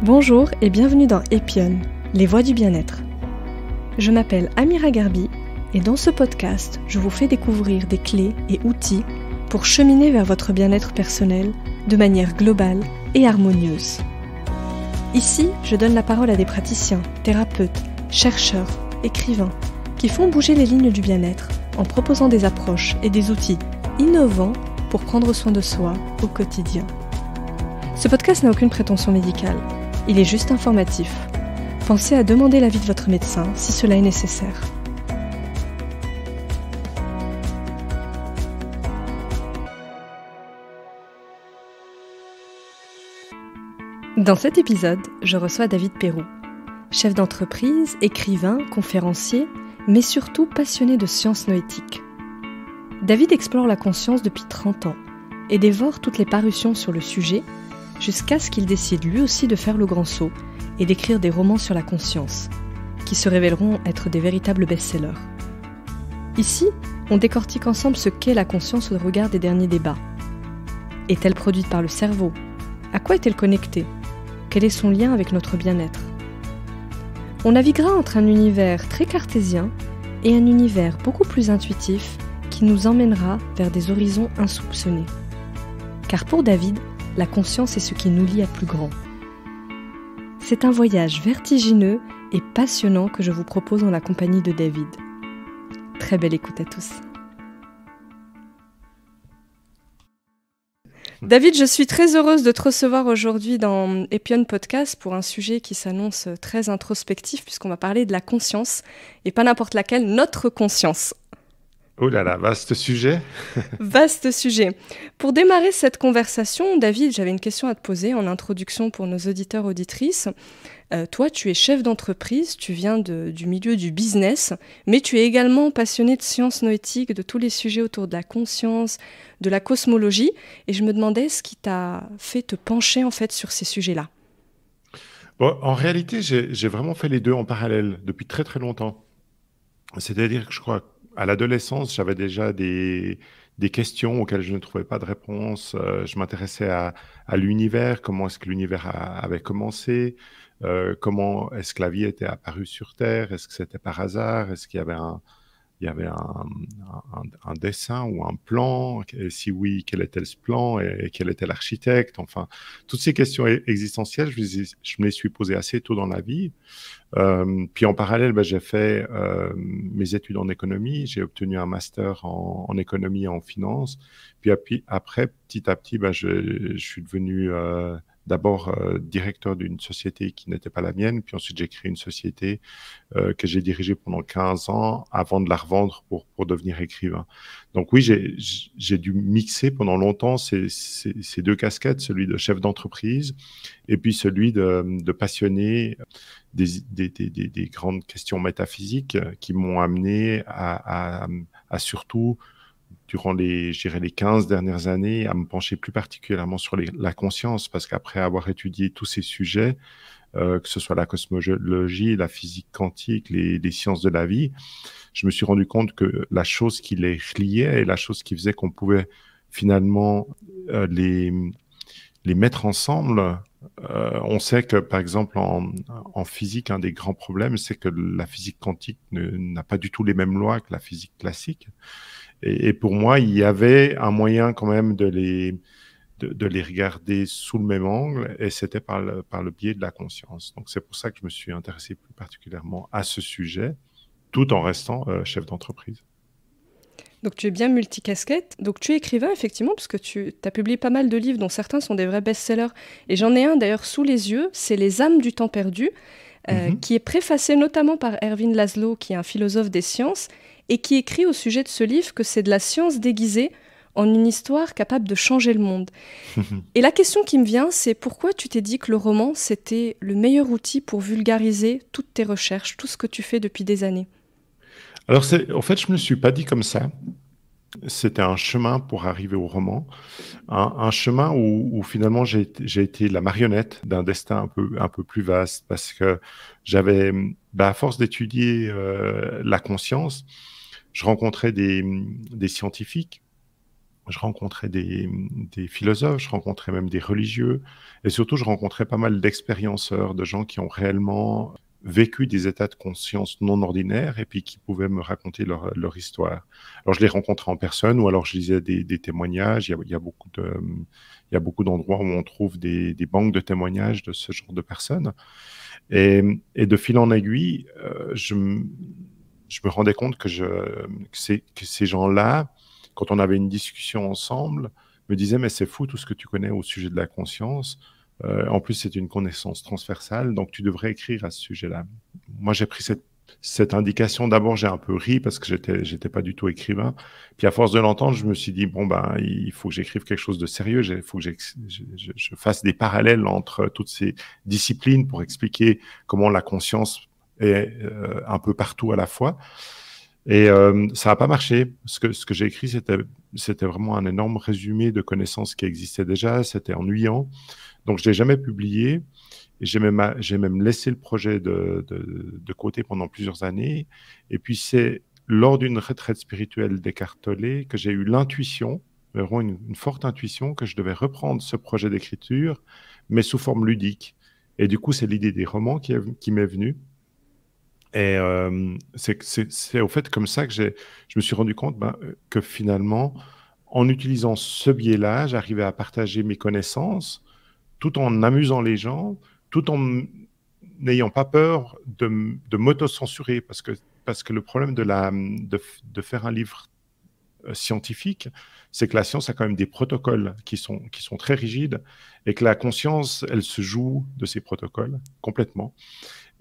Bonjour et bienvenue dans Epion, les voix du bien-être. Je m'appelle Amira Garbi et dans ce podcast, je vous fais découvrir des clés et outils pour cheminer vers votre bien-être personnel de manière globale et harmonieuse. Ici, je donne la parole à des praticiens, thérapeutes, chercheurs, écrivains qui font bouger les lignes du bien-être en proposant des approches et des outils innovants pour prendre soin de soi au quotidien. Ce podcast n'a aucune prétention médicale. Il est juste informatif. Pensez à demander l'avis de votre médecin si cela est nécessaire. Dans cet épisode, je reçois David Perroux, chef d'entreprise, écrivain, conférencier, mais surtout passionné de sciences noétiques. David explore la conscience depuis 30 ans et dévore toutes les parutions sur le sujet jusqu'à ce qu'il décide lui aussi de faire le grand saut et d'écrire des romans sur la conscience, qui se révéleront être des véritables best-sellers. Ici, on décortique ensemble ce qu'est la conscience au regard des derniers débats. Est-elle produite par le cerveau ? À quoi est-elle connectée ? Quel est son lien avec notre bien-être ? On naviguera entre un univers très cartésien et un univers beaucoup plus intuitif qui nous emmènera vers des horizons insoupçonnés. Car pour David, la conscience est ce qui nous lie à plus grand. C'est un voyage vertigineux et passionnant que je vous propose en la compagnie de David. Très belle écoute à tous. David, je suis très heureuse de te recevoir aujourd'hui dans Epion Podcast pour un sujet qui s'annonce très introspectif puisqu'on va parler de la conscience et pas n'importe laquelle, notre conscience. Oh là là, vaste sujet. Vaste sujet. Pour démarrer cette conversation, David, j'avais une question à te poser en introduction pour nos auditeurs, auditrices. Toi, tu es chef d'entreprise, tu viens du milieu du business, mais tu es également passionné de sciences noétiques, de tous les sujets autour de la conscience, de la cosmologie. Et je me demandais ce qui t'a fait te pencher en fait sur ces sujets-là. Bon, en réalité, j'ai vraiment fait les deux en parallèle depuis très très longtemps. C'est-à-dire que je crois à l'adolescence, j'avais déjà des questions auxquelles je ne trouvais pas de réponse. Je m'intéressais à l'univers, comment est-ce que l'univers avait commencé, comment est-ce que la vie était apparue sur Terre, est-ce que c'était par hasard, est-ce qu'il y avait un dessin ou un plan, et si oui, quel était ce plan et quel était l'architecte, enfin, toutes ces questions existentielles, je me les suis posées assez tôt dans la vie. Puis en parallèle, j'ai fait mes études en économie, j'ai obtenu un master en économie et en finance, puis après, petit à petit, je suis devenu d'abord directeur d'une société qui n'était pas la mienne, puis ensuite j'ai créé une société que j'ai dirigée pendant 15 ans avant de la revendre pour devenir écrivain. Donc oui, j'ai dû mixer pendant longtemps ces deux casquettes, celui de chef d'entreprise et puis celui de passionné des grandes questions métaphysiques qui m'ont amené à surtout, durant les 15 dernières années, à me pencher plus particulièrement sur la conscience, parce qu'après avoir étudié tous ces sujets, que ce soit la cosmologie, la physique quantique, les sciences de la vie, je me suis rendu compte que la chose qui les reliait et la chose qui faisait qu'on pouvait finalement les mettre ensemble. On sait que, par exemple, en physique, un des grands problèmes, c'est que la physique quantique n'a pas du tout les mêmes lois que la physique classique. Et pour moi, il y avait un moyen quand même de les regarder sous le même angle, et c'était par le biais de la conscience. Donc, c'est pour ça que je me suis intéressé plus particulièrement à ce sujet, tout en restant chef d'entreprise. Donc tu es bien multicasquette. Donc tu es écrivain, effectivement, parce que tu as publié pas mal de livres, dont certains sont des vrais best-sellers. Et j'en ai un d'ailleurs sous les yeux, c'est Les âmes du temps perdu, qui est préfacé notamment par Ervin Laszlo, qui est un philosophe des sciences, et qui écrit au sujet de ce livre que c'est de la science déguisée en une histoire capable de changer le monde. Et la question qui me vient, c'est pourquoi tu t'es dit que le roman, c'était le meilleur outil pour vulgariser toutes tes recherches, tout ce que tu fais depuis des années ? Alors, en fait, je ne me le suis pas dit comme ça. C'était un chemin pour arriver au roman, un chemin où finalement j'ai été la marionnette d'un destin un peu plus vaste, parce que j'avais, à force d'étudier la conscience, Je rencontrais des scientifiques, je rencontrais des philosophes, je rencontrais même des religieux, et surtout, je rencontrais pas mal d'expérienceurs, de gens qui ont réellement vécu des états de conscience non ordinaires et puis qui pouvaient me raconter leur histoire. Alors, je les rencontrais en personne ou alors je lisais des témoignages. Il y a il y a beaucoup d'endroits où on trouve des banques de témoignages de ce genre de personnes. Et de fil en aiguille, je me rendais compte que ces gens-là, quand on avait une discussion ensemble, me disaient, mais c'est fou tout ce que tu connais au sujet de la conscience. En plus, c'est une connaissance transversale, donc tu devrais écrire à ce sujet-là. Moi, j'ai pris cette indication. D'abord, j'ai un peu ri parce que j'étais pas du tout écrivain. Puis à force de l'entendre, je me suis dit, bon, ben, il faut que j'écrive quelque chose de sérieux. Il faut que je fasse des parallèles entre toutes ces disciplines pour expliquer comment la conscience est un peu partout à la fois. Et ça n'a pas marché. Ce que j'ai écrit, c'était vraiment un énorme résumé de connaissances qui existaient déjà. C'était ennuyant. Donc, je ne l'ai jamais publié. Et j'ai même laissé le projet de côté pendant plusieurs années. Et puis, c'est lors d'une retraite spirituelle d'Eckhart Tolle que j'ai eu l'intuition, vraiment une forte intuition, que je devais reprendre ce projet d'écriture, mais sous forme ludique. Et du coup, c'est l'idée des romans qui m'est venue. Et c'est au fait comme ça que je me suis rendu compte que finalement, en utilisant ce biais-là, j'arrivais à partager mes connaissances tout en amusant les gens, tout en n'ayant pas peur de m'auto-censurer. Parce que le problème de faire un livre scientifique, c'est que la science a quand même des protocoles qui sont très rigides et que la conscience, elle se joue de ces protocoles complètement.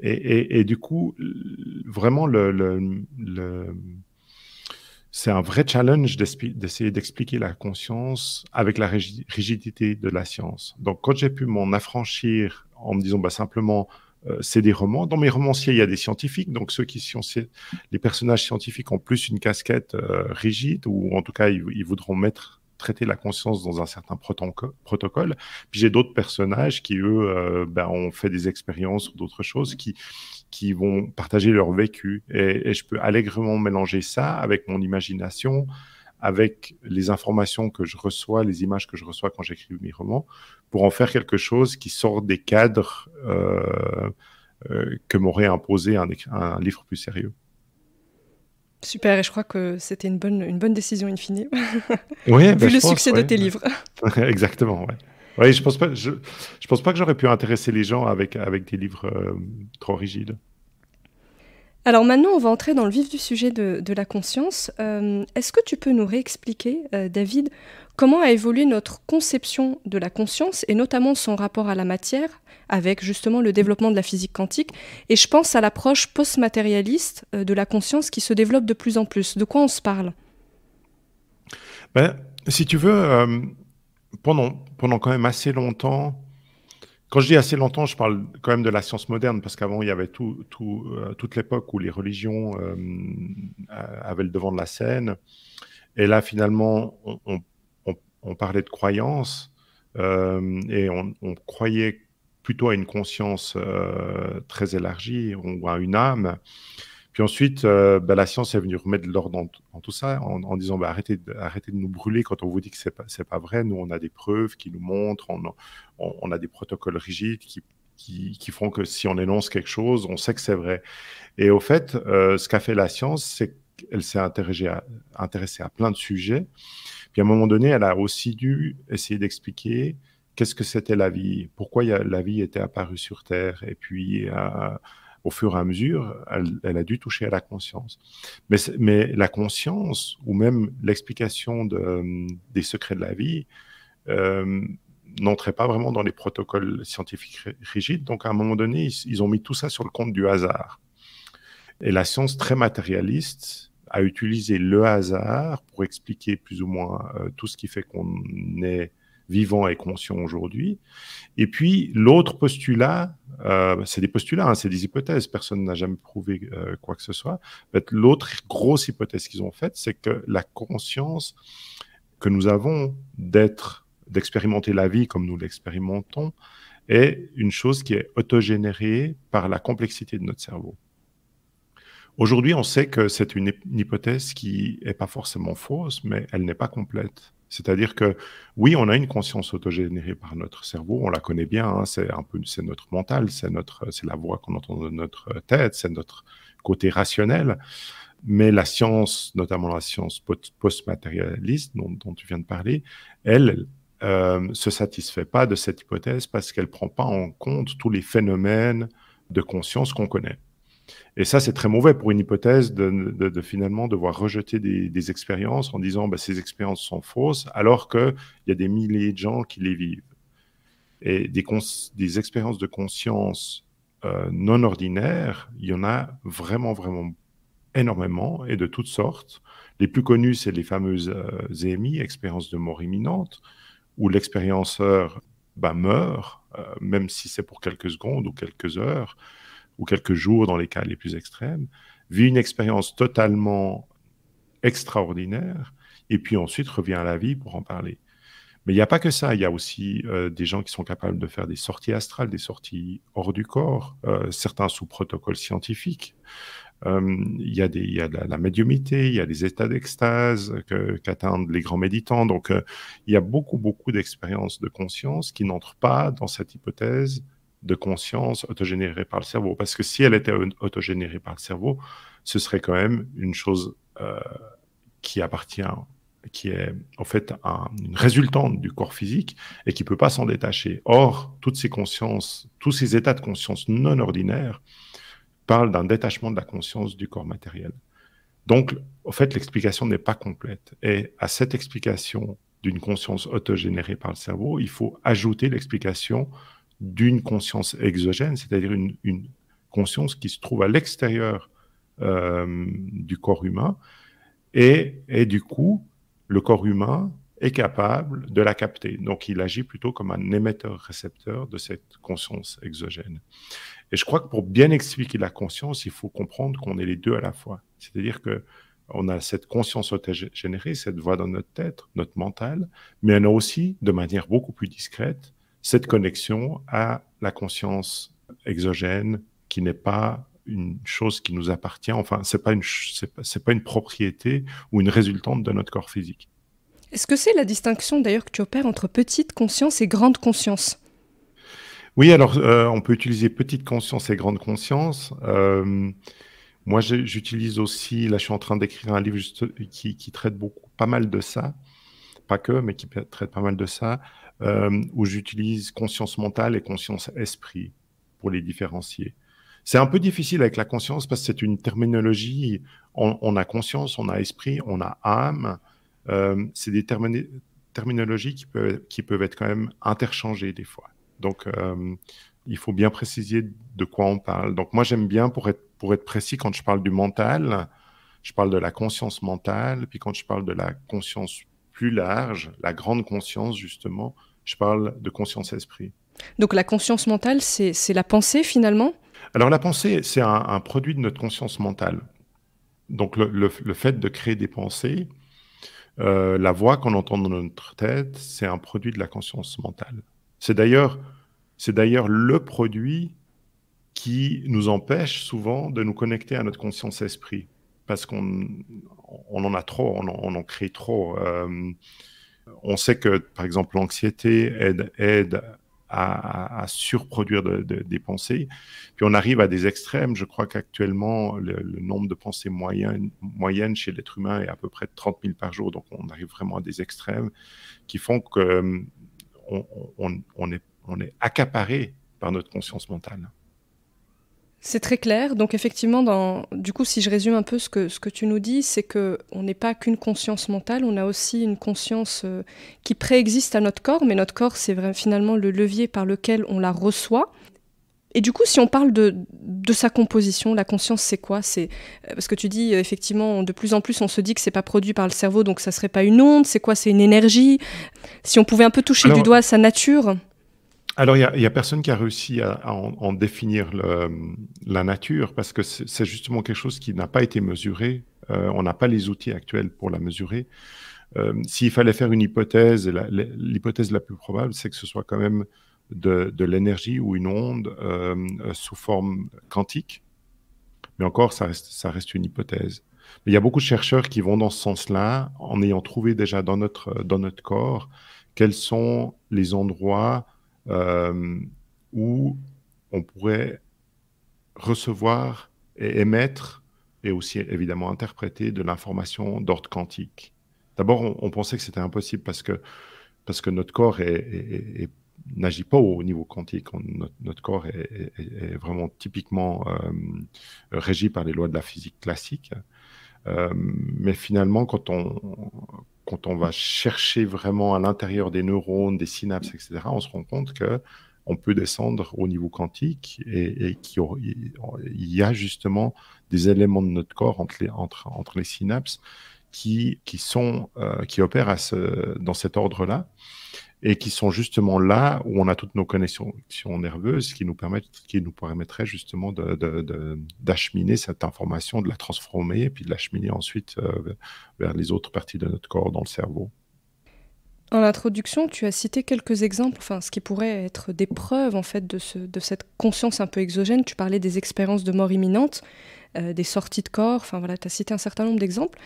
Et du coup, vraiment, c'est un vrai challenge d'essayer d'expliquer la conscience avec la rigidité de la science. Donc, quand j'ai pu m'en affranchir en me disant bah, simplement, c'est des romans. Dans mes romanciers, il y a des scientifiques. Donc, les personnages scientifiques ont plus une casquette rigide, ou en tout cas, ils voudront traiter la conscience dans un certain protocole. Puis j'ai d'autres personnages qui, eux, ont fait des expériences ou d'autres choses qui vont partager leur vécu. Et je peux allègrement mélanger ça avec mon imagination, avec les informations que je reçois, les images que je reçois quand j'écris mes romans, pour en faire quelque chose qui sort des cadres que m'aurait imposé un livre plus sérieux. Super, et je crois que c'était une bonne décision in fine, Oui, vu le je pense, succès de ouais. tes livres. Exactement, ouais. Oui, je pense pas que j'aurais pu intéresser les gens avec des livres trop rigides. Alors maintenant, on va entrer dans le vif du sujet de la conscience. Est-ce que tu peux nous réexpliquer, David, comment a évolué notre conception de la conscience et notamment son rapport à la matière avec justement le développement de la physique quantique? Et je pense à l'approche post-matérialiste de la conscience qui se développe de plus en plus. De quoi on se parle? Si tu veux, pendant quand même assez longtemps, quand je dis assez longtemps, je parle quand même de la science moderne, parce qu'avant, il y avait toute l'époque où les religions avaient le devant de la scène. Et là, finalement, on parlait de croyance et on croyait plutôt à une conscience très élargie ou à une âme. Puis ensuite, la science est venue remettre de l'ordre dans tout ça en disant arrêtez de nous brûler quand on vous dit que c'est pas vrai. Nous, on a des preuves qui nous montrent, on a des protocoles rigides qui font que si on énonce quelque chose, on sait que c'est vrai. Et au fait, ce qu'a fait la science, c'est qu'elle s'est intéressée à plein de sujets. Puis à un moment donné, elle a aussi dû essayer d'expliquer qu'est-ce que c'était la vie, pourquoi la vie était apparue sur Terre. Et puis, au fur et à mesure, elle a dû toucher à la conscience. Mais la conscience, ou même l'explication des secrets de la vie, n'entrait pas vraiment dans les protocoles scientifiques rigides. Donc, à un moment donné, ils ont mis tout ça sur le compte du hasard. Et la science très matérialiste a utilisé le hasard pour expliquer plus ou moins tout ce qui fait qu'on est vivant et conscient aujourd'hui. Et puis, l'autre postulat, c'est des postulats, hein, c'est des hypothèses, personne n'a jamais prouvé quoi que ce soit. L'autre grosse hypothèse qu'ils ont faite, c'est que la conscience que nous avons d'expérimenter la vie comme nous l'expérimentons est une chose qui est autogénérée par la complexité de notre cerveau. Aujourd'hui, on sait que c'est une hypothèse qui n'est pas forcément fausse, mais elle n'est pas complète. C'est-à-dire que oui, on a une conscience autogénérée par notre cerveau, on la connaît bien, hein, c'est notre mental, c'est la voix qu'on entend de notre tête, c'est notre côté rationnel. Mais la science, notamment la science post-matérialiste dont tu viens de parler, elle se satisfait pas de cette hypothèse parce qu'elle prend pas en compte tous les phénomènes de conscience qu'on connaît. Et ça, c'est très mauvais pour une hypothèse de finalement devoir rejeter des expériences en disant bah, ces expériences sont fausses, alors qu'il y a des milliers de gens qui les vivent. Et des expériences de conscience non ordinaires, il y en a vraiment, vraiment énormément et de toutes sortes. Les plus connus, c'est les fameuses EMI, expériences de mort imminente, où l'expérienceur meurt, même si c'est pour quelques secondes ou quelques heures, ou quelques jours dans les cas les plus extrêmes, vit une expérience totalement extraordinaire, et puis ensuite revient à la vie pour en parler. Mais il n'y a pas que ça, il y a aussi des gens qui sont capables de faire des sorties astrales, des sorties hors du corps, certains sous protocole scientifique. Il y a la médiumnité, il y a des états d'extase qu'atteignent les grands méditants. Donc, il y a beaucoup, beaucoup d'expériences de conscience qui n'entrent pas dans cette hypothèse de conscience autogénérée par le cerveau. Parce que si elle était autogénérée par le cerveau, ce serait quand même une chose qui est en fait une résultante du corps physique et qui ne peut pas s'en détacher. Or, toutes ces consciences, tous ces états de conscience non ordinaires parlent d'un détachement de la conscience du corps matériel. Donc, en fait, l'explication n'est pas complète. Et à cette explication d'une conscience autogénérée par le cerveau, il faut ajouter l'explication d'une conscience exogène, c'est-à-dire une conscience qui se trouve à l'extérieur du corps humain. Et du coup, le corps humain est capable de la capter. Donc, il agit plutôt comme un émetteur-récepteur de cette conscience exogène. Et je crois que pour bien expliquer la conscience, il faut comprendre qu'on est les deux à la fois. C'est-à-dire qu'on a cette conscience autogénérée, cette voix dans notre tête, notre mental, mais on a aussi, de manière beaucoup plus discrète, cette connexion à la conscience exogène qui n'est pas une chose qui nous appartient. Enfin, c'est pas une propriété ou une résultante de notre corps physique. Est-ce que c'est la distinction d'ailleurs que tu opères entre petite conscience et grande conscience ? Oui, alors on peut utiliser petite conscience et grande conscience. Moi, j'utilise aussi, là je suis en train d'écrire un livre qui traite pas mal de ça, pas que, mais qui traite pas mal de ça, où j'utilise conscience mentale et conscience esprit pour les différencier. C'est un peu difficile avec la conscience parce que c'est une terminologie, on a conscience, on a esprit, on a âme, c'est des terminologies qui peuvent être quand même interchangées des fois. Donc, il faut bien préciser de quoi on parle. Donc, moi, j'aime bien, pour être précis, quand je parle du mental, je parle de la conscience mentale. Puis quand je parle de la conscience plus large, la grande conscience, justement, je parle de conscience-esprit. Donc, la conscience mentale, c'est la pensée, finalement ? Alors, la pensée, c'est un produit de notre conscience mentale. Donc, le fait de créer des pensées, la voix qu'on entend dans notre tête, c'est un produit de la conscience mentale. C'est d'ailleurs le produit qui nous empêche souvent de nous connecter à notre conscience-esprit, parce qu'on en a trop, on en crée trop. On sait que, par exemple, l'anxiété aide à surproduire des pensées, puis on arrive à des extrêmes. Je crois qu'actuellement, le nombre de pensées moyennes chez l'être humain est à peu près de 30 000 par jour, donc on arrive vraiment à des extrêmes qui font qu'on est accaparé par notre conscience mentale. C'est très clair. Donc effectivement, du coup, si je résume un peu ce que tu nous dis, c'est qu'on n'est pas qu'une conscience mentale, on a aussi une conscience qui préexiste à notre corps, mais notre corps, c'est finalement le levier par lequel on la reçoit. Et du coup, si on parle de sa composition, la conscience, c'est quoi ? Parce que tu dis, effectivement, de plus en plus, on se dit que c'est pas produit par le cerveau, donc ça serait pas une onde, c'est quoi ? C'est une énergie ? Si on pouvait un peu toucher du doigt sa nature. Alors, il y a personne qui a réussi à en définir la nature, parce que c'est justement quelque chose qui n'a pas été mesuré. On n'a pas les outils actuels pour la mesurer. S'il fallait faire une hypothèse, l'hypothèse la plus probable, c'est que ce soit quand même de l'énergie ou une onde sous forme quantique. Mais encore, ça reste une hypothèse. Mais il y a beaucoup de chercheurs qui vont dans ce sens-là, en ayant trouvé déjà dans notre corps quels sont les endroits où on pourrait recevoir et émettre, et aussi évidemment interpréter de l'information d'ordre quantique. D'abord, on pensait que c'était impossible parce que notre corps n'agit pas au niveau quantique. Notre corps est vraiment typiquement régi par les lois de la physique classique. Mais finalement, quand on va chercher vraiment à l'intérieur des neurones, des synapses, etc., on se rend compte qu'on peut descendre au niveau quantique et qu'il y a justement des éléments de notre corps entre les synapses qui opèrent dans cet ordre-là et qui sont justement là où on a toutes nos connexions nerveuses qui nous permettraient justement d'acheminer cette information, de la transformer et puis de l'acheminer ensuite vers les autres parties de notre corps dans le cerveau. En introduction, tu as cité quelques exemples, enfin, ce qui pourrait être des preuves en fait, de cette conscience un peu exogène. Tu parlais des expériences de mort imminente, des sorties de corps, enfin voilà, tu as cité un certain nombre d'exemples.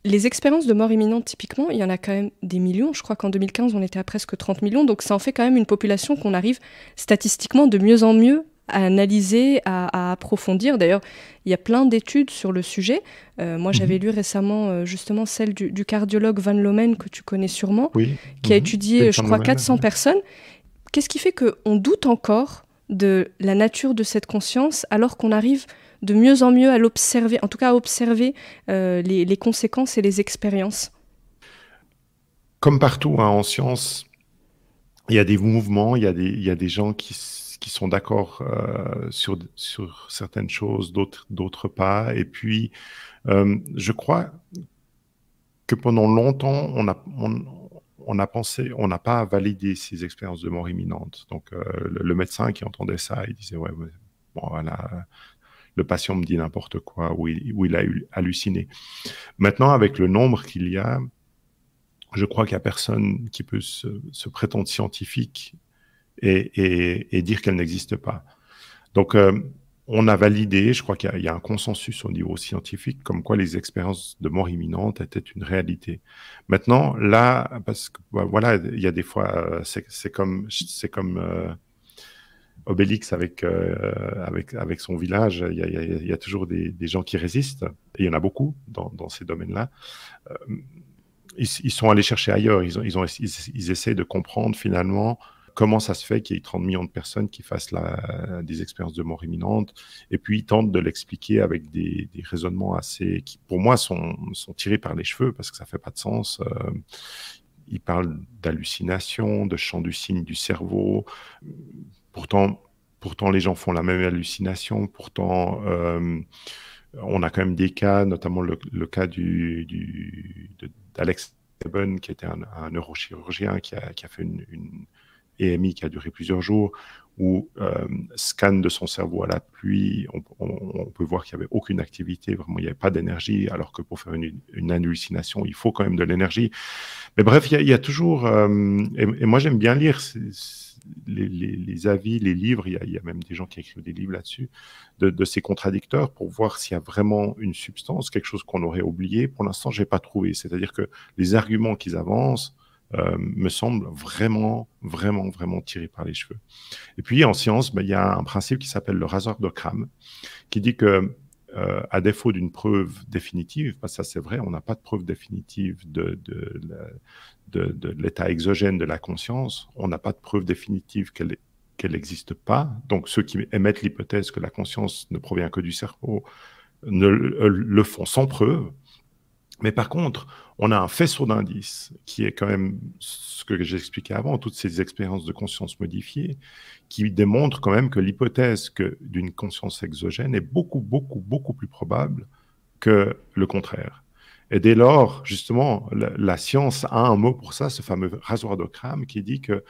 Les expériences de mort imminente, typiquement, il y en a quand même des millions. Je crois qu'en 2015, on était à presque 30 millions. Donc ça en fait quand même une population qu'on arrive statistiquement de mieux en mieux à analyser, à approfondir. D'ailleurs, il y a plein d'études sur le sujet. Moi, j'avais lu récemment justement celle du cardiologue Van Lomen, que tu connais sûrement, qui a étudié, je crois, 400 personnes. Qu'est-ce qui fait qu'on doute encore de la nature de cette conscience alors qu'on arrive de mieux en mieux à l'observer, en tout cas à observer les conséquences et les expériences? Comme partout hein, en science, il y a des mouvements, il y a des gens qui sont d'accord sur certaines choses, d'autres pas. Et puis, je crois que pendant longtemps, on n'a pas validé ces expériences de mort imminente. Donc, le médecin qui entendait ça, il disait, ouais, bon, voilà, le patient me dit n'importe quoi, ou il a halluciné. Maintenant, avec le nombre qu'il y a, je crois qu'il n'y a personne qui peut se prétendre scientifique et dire qu'elle n'existe pas. Donc, on a validé, je crois qu'il y a un consensus au niveau scientifique, comme quoi les expériences de mort imminente étaient une réalité. Maintenant, là, parce que voilà, il y a des fois, c'est comme Obélix avec son village, il y a toujours des gens qui résistent, et il y en a beaucoup dans ces domaines-là. Ils sont allés chercher ailleurs, ils essaient de comprendre finalement comment ça se fait qu'il y ait 30 millions de personnes qui fassent des expériences de mort imminente, et puis ils tentent de l'expliquer avec des raisonnements qui, pour moi, sont tirés par les cheveux, parce que ça ne fait pas de sens. Ils parlent d'hallucination, de champ du signe du cerveau. Pourtant, les gens font la même hallucination. Pourtant, on a quand même des cas, notamment le cas d'Alex Eben, qui était un neurochirurgien qui a fait une EMI qui a duré plusieurs jours, où scan de son cerveau à la pluie, on peut voir qu'il n'y avait aucune activité, vraiment il n'y avait pas d'énergie, alors que pour faire une hallucination, il faut quand même de l'énergie. Mais bref, il y a toujours... et moi, j'aime bien lire les avis, les livres, il y a même des gens qui écrivent des livres là-dessus, de ces contradicteurs, pour voir s'il y a vraiment une substance, quelque chose qu'on aurait oublié. Pour l'instant, je n'ai pas trouvé. C'est-à-dire que les arguments qu'ils avancent me semblent vraiment, vraiment, vraiment tirés par les cheveux. Et puis, en science, il y a un principe qui s'appelle le rasoir d'Occam, qui dit que à défaut d'une preuve définitive, parce que ça c'est vrai, on n'a pas de preuve définitive de l'état exogène de la conscience, on n'a pas de preuve définitive qu'elle n'existe pas. Donc ceux qui émettent l'hypothèse que la conscience ne provient que du cerveau le font sans preuve. Mais par contre, on a un faisceau d'indices qui est quand même ce que j'expliquais avant, toutes ces expériences de conscience modifiée, qui démontrent quand même que l'hypothèse d'une conscience exogène est beaucoup, beaucoup, beaucoup plus probable que le contraire. Et dès lors, justement, la science a un mot pour ça, ce fameux rasoir d'Occam, qui dit que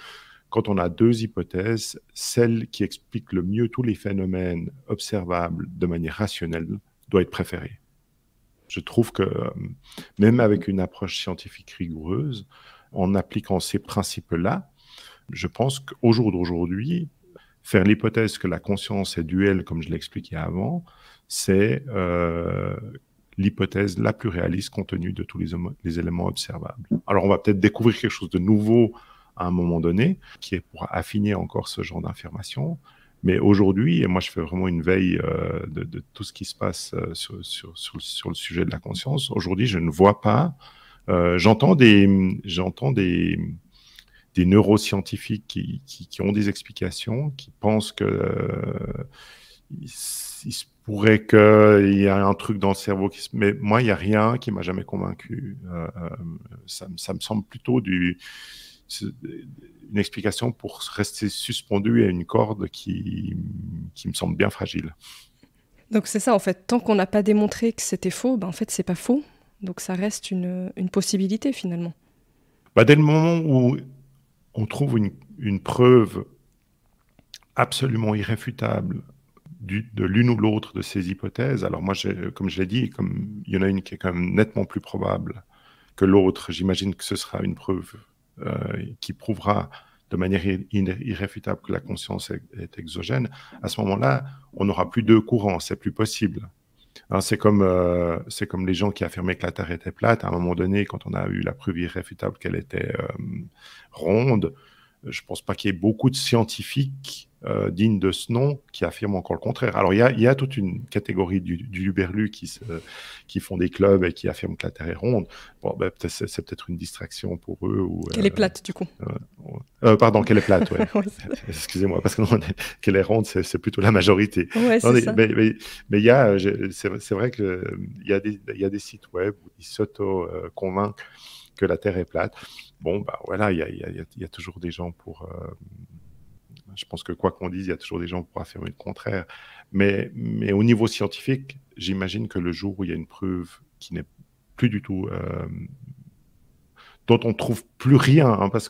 quand on a deux hypothèses, celle qui explique le mieux tous les phénomènes observables de manière rationnelle doit être préférée. Je trouve que même avec une approche scientifique rigoureuse, en appliquant ces principes-là, je pense qu'au jour d'aujourd'hui, faire l'hypothèse que la conscience est duelle, comme je l'expliquais avant, c'est l'hypothèse la plus réaliste compte tenu de tous les éléments observables. Alors, on va peut-être découvrir quelque chose de nouveau à un moment donné, qui est pour affiner encore ce genre d'informations. Mais aujourd'hui, et moi je fais vraiment une veille de tout ce qui se passe sur le sujet de la conscience, aujourd'hui je ne vois pas, j'entends des neuroscientifiques qui ont des explications, qui pensent que il se pourrait qu'il y ait un truc dans le cerveau mais moi il n'y a rien qui m'a jamais convaincu. Ça me semble plutôt une explication pour rester suspendu à une corde qui me semble bien fragile. Donc c'est ça en fait, tant qu'on n'a pas démontré que c'était faux, en fait c'est pas faux, donc ça reste une possibilité finalement. Dès le moment où on trouve une preuve absolument irréfutable de l'une ou l'autre de ces hypothèses, alors moi, comme je l'ai dit, comme il y en a une qui est quand même nettement plus probable que l'autre, j'imagine que ce sera une preuve qui prouvera de manière irréfutable que la conscience est exogène. À ce moment-là, on n'aura plus deux courants, c'est plus possible. C'est comme les gens qui affirmaient que la Terre était plate. À un moment donné, quand on a eu la preuve irréfutable qu'elle était ronde, je ne pense pas qu'il y ait beaucoup de scientifiques dignes de ce nom qui affirment encore le contraire. Alors, il y a toute une catégorie du Luberlu qui font des clubs et qui affirment que la Terre est ronde. Bon, c'est peut-être une distraction pour eux. Qu'elle est plate, du coup. Pardon, qu'elle est plate, ouais. Excusez-moi, parce que qu'elle est ronde, c'est plutôt la majorité. Ouais, c'est ça. Mais c'est vrai qu'il y a des sites web où ils s'auto-convainquent que la Terre est plate. Bon, voilà, il y a toujours des gens pour... je pense que quoi qu'on dise, il y a toujours des gens pour affirmer le contraire. Mais au niveau scientifique, j'imagine que le jour où il y a une preuve qui n'est plus du tout... dont on ne trouve plus rien, hein, parce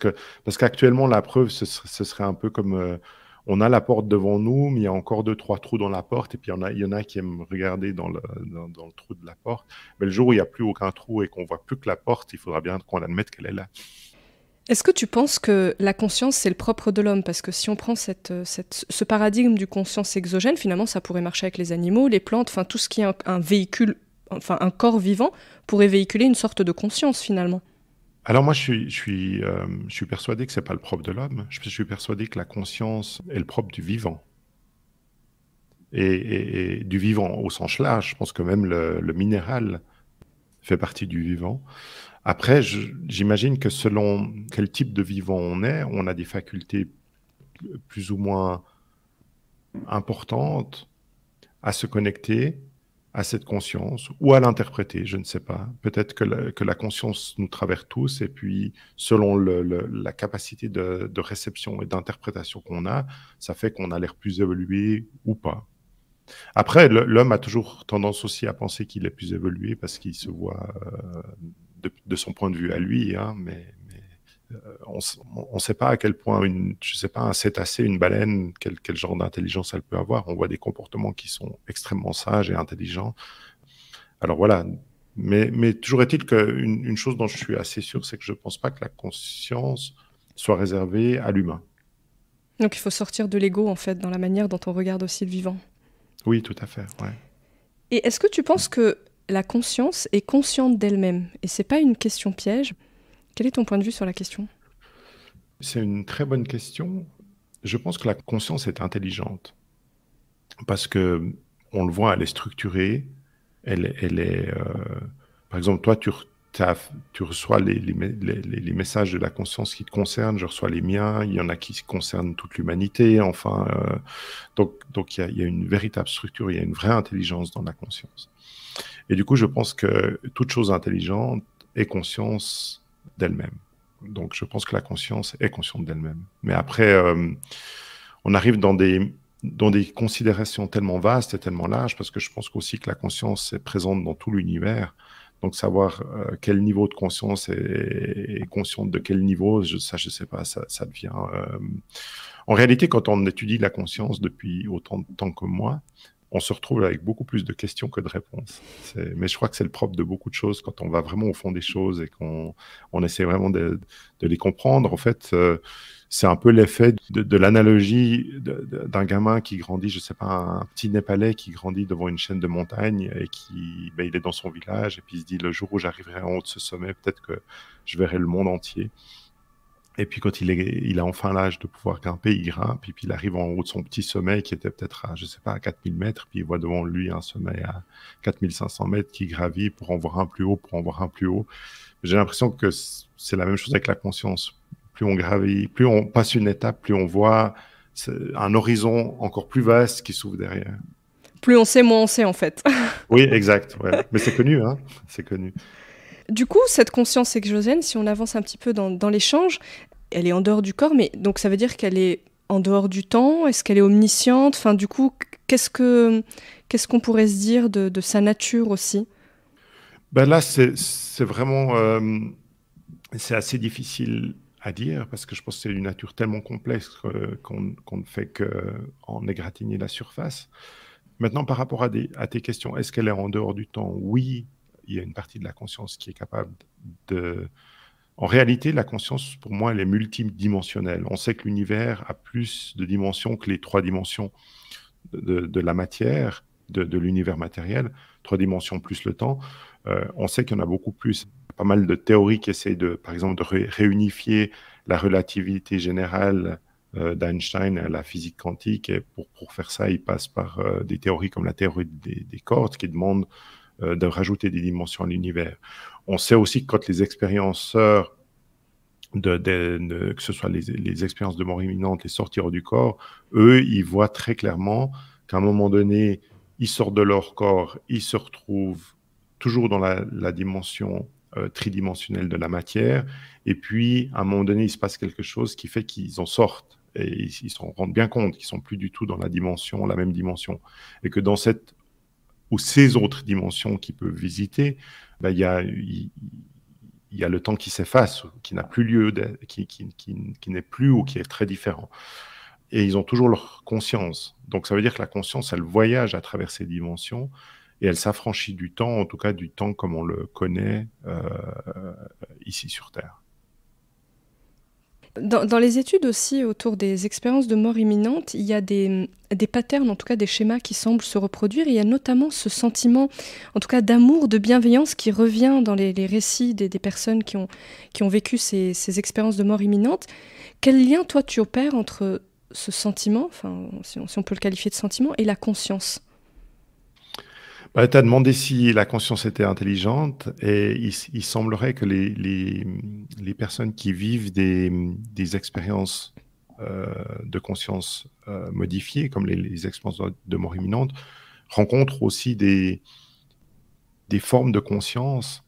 qu'actuellement, la preuve, ce serait un peu comme... on a la porte devant nous, mais il y a encore 2-3 trous dans la porte, et puis il y en a qui aiment regarder dans le trou de la porte. Mais le jour où il n'y a plus aucun trou et qu'on ne voit plus que la porte, il faudra bien qu'on admette qu'elle est là. Est-ce que tu penses que la conscience, c'est le propre de l'homme? Parce que si on prend ce paradigme du conscience exogène, finalement, ça pourrait marcher avec les animaux, les plantes, enfin tout ce qui est un véhicule, enfin un corps vivant, pourrait véhiculer une sorte de conscience, finalement. Alors moi, je suis persuadé que ce n'est pas le propre de l'homme. Je suis persuadé que la conscience est le propre du vivant. Et du vivant au sens large. Je pense que même le minéral fait partie du vivant. Après, j'imagine que selon quel type de vivant on est, on a des facultés plus ou moins importantes à se connecter à cette conscience ou à l'interpréter, je ne sais pas. Peut-être que la conscience nous traverse tous et puis selon la capacité de réception et d'interprétation qu'on a, ça fait qu'on a l'air plus évolué ou pas. Après, l'homme a toujours tendance aussi à penser qu'il est plus évolué parce qu'il se voit de son point de vue à lui, hein, mais on ne sait pas à quel point, je sais pas, un cétacé, une baleine, quel genre d'intelligence elle peut avoir. On voit des comportements qui sont extrêmement sages et intelligents. Alors voilà, mais toujours est-il qu'une chose dont je suis assez sûr, c'est que je ne pense pas que la conscience soit réservée à l'humain. Donc il faut sortir de l'ego, en fait, dans la manière dont on regarde aussi le vivant. Oui, tout à fait, ouais. Et est-ce que tu penses que la conscience est consciente d'elle-même? Et c'est pas une question piège? Quel est ton point de vue sur la question? C'est une très bonne question. Je pense que la conscience est intelligente parce que on le voit, elle est structurée. Elle est par exemple, toi, tu reçois les messages de la conscience qui te concernent. Je reçois les miens. Il y en a qui concernent toute l'humanité. Enfin, donc il y a une véritable structure. Il y a une vraie intelligence dans la conscience. Et du coup, je pense que toute chose intelligente est conscience d'elle-même. Donc, je pense que la conscience est consciente d'elle-même. Mais après, on arrive dans des considérations tellement vastes et tellement larges, parce que je pense aussi que la conscience est présente dans tout l'univers. Donc, savoir quel niveau de conscience est consciente de quel niveau, je ne sais pas, ça devient... En réalité, quand on étudie la conscience depuis autant de temps que moi, on se retrouve avec beaucoup plus de questions que de réponses. Mais je crois que c'est le propre de beaucoup de choses, quand on va vraiment au fond des choses et qu'on essaie vraiment de les comprendre. En fait, c'est un peu l'effet de l'analogie d'un gamin qui grandit, je sais pas, un petit Népalais qui grandit devant une chaîne de montagnes et il est dans son village et puis il se dit, le jour où j'arriverai en haut de ce sommet, peut-être que je verrai le monde entier. Et puis quand il a enfin l'âge de pouvoir grimper, il grimpe, et puis il arrive en haut de son petit sommet qui était peut-être à, je sais pas, à 4000 mètres, puis il voit devant lui un sommet à 4500 mètres qui gravit pour en voir un plus haut, pour en voir un plus haut. J'ai l'impression que c'est la même chose avec la conscience. Plus on gravit, plus on passe une étape, plus on voit un horizon encore plus vaste qui s'ouvre derrière. Plus on sait, moins on sait en fait. Oui, exact. Ouais. Mais c'est connu, hein. C'est connu. Du coup, cette conscience exogène, si on avance un petit peu dans l'échange, elle est en dehors du corps, mais donc ça veut dire qu'elle est en dehors du temps? Est-ce qu'elle est omnisciente? Enfin, du coup, qu'est-ce qu'on pourrait se dire de sa nature aussi? Ben là, c'est vraiment... c'est assez difficile à dire parce que je pense que c'est une nature tellement complexe qu'on ne fait qu'en égratigner la surface. Maintenant, par rapport à tes questions, est-ce qu'elle est en dehors du temps? Oui, il y a une partie de la conscience qui est capable de... En réalité, la conscience, pour moi, elle est multidimensionnelle. On sait que l'univers a plus de dimensions que les 3 dimensions de la matière, de l'univers matériel, 3 dimensions plus le temps. On sait qu'il y en a beaucoup plus. Pas mal de théories qui essayent, par exemple, de réunifier la relativité générale d'Einstein à la physique quantique. Et pour faire ça, ils passent par des théories comme la théorie des cordes qui demandent de rajouter des dimensions à l'univers. On sait aussi que quand les expérienceurs, que ce soit les expériences de mort imminente, les sorties hors du corps, eux, ils voient très clairement qu'à un moment donné, ils sortent de leur corps, ils se retrouvent toujours dans la dimension tridimensionnelle de la matière, et puis à un moment donné, il se passe quelque chose qui fait qu'ils en sortent, et ils s'en rendent bien compte qu'ils sont plus du tout dans la même dimension, et que dans cette ou ces autres dimensions qu'ils peuvent visiter, ben, il y a le temps qui s'efface, qui n'a plus lieu, qui n'est plus ou qui est très différent. Et ils ont toujours leur conscience. Donc ça veut dire que la conscience, elle voyage à travers ces dimensions et elle s'affranchit du temps, en tout cas du temps comme on le connaît ici sur Terre. Dans les études aussi autour des expériences de mort imminente, il y a des patterns, en tout cas des schémas qui semblent se reproduire. Il y a notamment ce sentiment, en tout cas d'amour, de bienveillance qui revient dans les récits des personnes qui ont vécu ces expériences de mort imminente. Quel lien, toi, tu opères entre ce sentiment, enfin, si on peut le qualifier de sentiment, et la conscience? Bah, tu as demandé si la conscience était intelligente et il semblerait que les personnes qui vivent des expériences de conscience modifiées, comme les expériences de mort imminente, rencontrent aussi des formes de conscience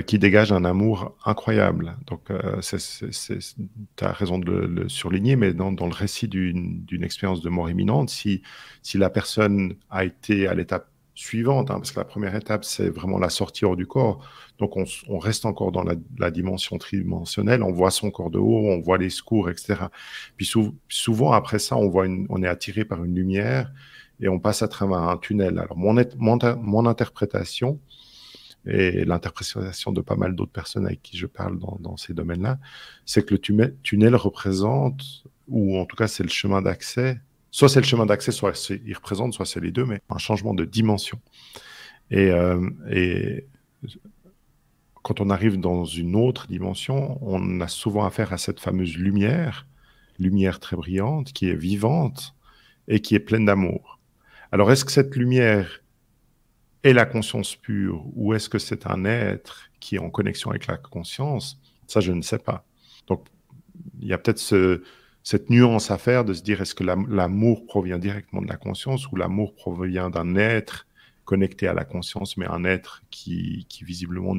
qui dégagent un amour incroyable. Donc, tu as raison de le surligner, mais dans le récit d'une expérience de mort imminente, si la personne a été à l'étape suivante, hein, parce que la première étape, c'est vraiment la sortie hors du corps. Donc, on reste encore dans la dimension tridimensionnelle. On voit son corps de haut, on voit les secours, etc. Puis souvent, après ça, on est attiré par une lumière et on passe à travers un tunnel. Alors, mon interprétation et l'interprétation de pas mal d'autres personnes avec qui je parle dans ces domaines-là, c'est que le tunnel représente, ou en tout cas, c'est le chemin d'accès. Soit c'est le chemin d'accès, soit il représente, soit c'est les deux, mais un changement de dimension. Et quand on arrive dans une autre dimension, on a souvent affaire à cette fameuse lumière très brillante, qui est vivante et qui est pleine d'amour. Alors, est-ce que cette lumière est la conscience pure ou est-ce que c'est un être qui est en connexion avec la conscience? Ça, je ne sais pas. Donc, il y a peut-être cette nuance à faire de se dire est-ce que l'amour provient directement de la conscience ou l'amour provient d'un être connecté à la conscience, mais un être qui visiblement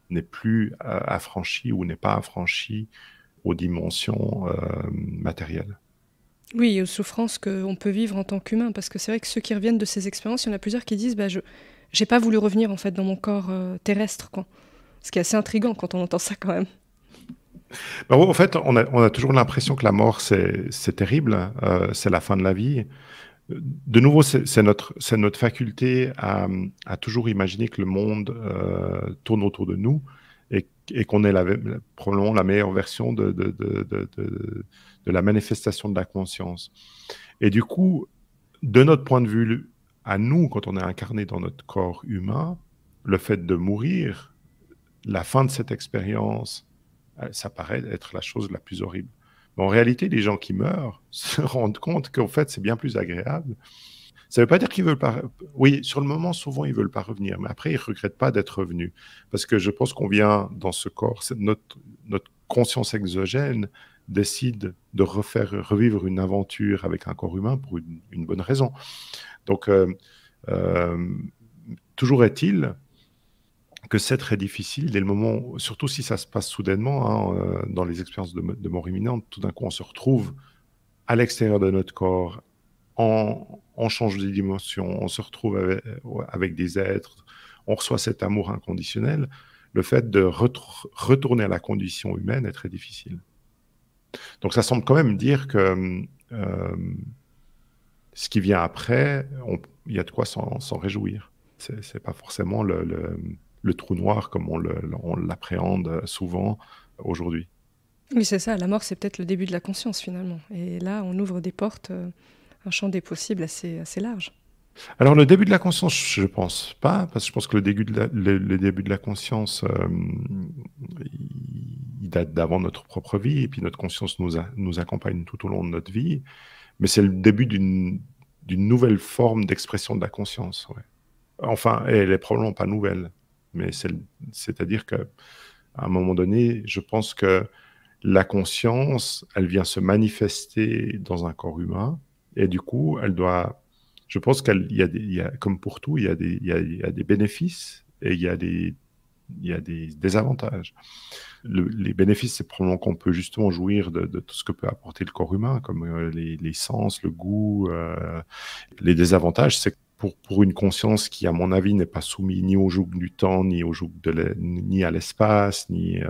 n'est plus affranchi ou n'est pas affranchi aux dimensions matérielles. Oui, aux souffrances qu'on peut vivre en tant qu'humain, parce que c'est vrai que ceux qui reviennent de ces expériences, il y en a plusieurs qui disent je n'ai pas voulu revenir en fait dans mon corps terrestre, quoi. Ce qui est assez intriguant quand on entend ça quand même. En fait, on a toujours l'impression que la mort, c'est terrible, c'est la fin de la vie. De nouveau, c'est notre faculté à toujours imaginer que le monde tourne autour de nous et qu'on est probablement la meilleure version de la manifestation de la conscience. Et du coup, de notre point de vue, à nous, quand on est incarné dans notre corps humain, le fait de mourir, la fin de cette expérience, ça paraît être la chose la plus horrible. Mais en réalité, les gens qui meurent se rendent compte qu'en fait, c'est bien plus agréable. Ça ne veut pas dire qu'ils veulent pas... Oui, sur le moment, souvent, ils ne veulent pas revenir. Mais après, ils ne regrettent pas d'être revenus. Parce que je pense qu'on vient dans ce corps, notre conscience exogène décide de revivre une aventure avec un corps humain pour une bonne raison. Donc, toujours est-il que c'est très difficile dès le moment, surtout si ça se passe soudainement, dans les expériences de mort imminente, tout d'un coup on se retrouve à l'extérieur de notre corps, on change de dimension, on se retrouve avec des êtres, on reçoit cet amour inconditionnel. Le fait de retourner à la condition humaine est très difficile. Donc ça semble quand même dire que ce qui vient après, il y a de quoi s'en réjouir. C'est pas forcément le trou noir comme on l'appréhende souvent aujourd'hui. Oui, c'est ça. La mort, c'est peut-être le début de la conscience, finalement. Et là, on ouvre des portes, un champ des possibles assez large. Alors, le début de la conscience, je ne pense pas, parce que je pense que le début de la conscience, il date d'avant notre propre vie, et puis notre conscience nous accompagne tout au long de notre vie. Mais c'est le début d'une nouvelle forme d'expression de la conscience. Ouais. Enfin, elle n'est probablement pas nouvelle, mais c'est-à-dire qu'à un moment donné, je pense que la conscience, elle vient se manifester dans un corps humain, et du coup, je pense qu'il y a, comme pour tout, il y a des bénéfices et il y a des désavantages. Les bénéfices, c'est probablement qu'on peut justement jouir de tout ce que peut apporter le corps humain, comme les sens, le goût. Les désavantages, c'est que pour une conscience qui, à mon avis, n'est pas soumise ni au joug du temps, ni au joug ni à l'espace, elle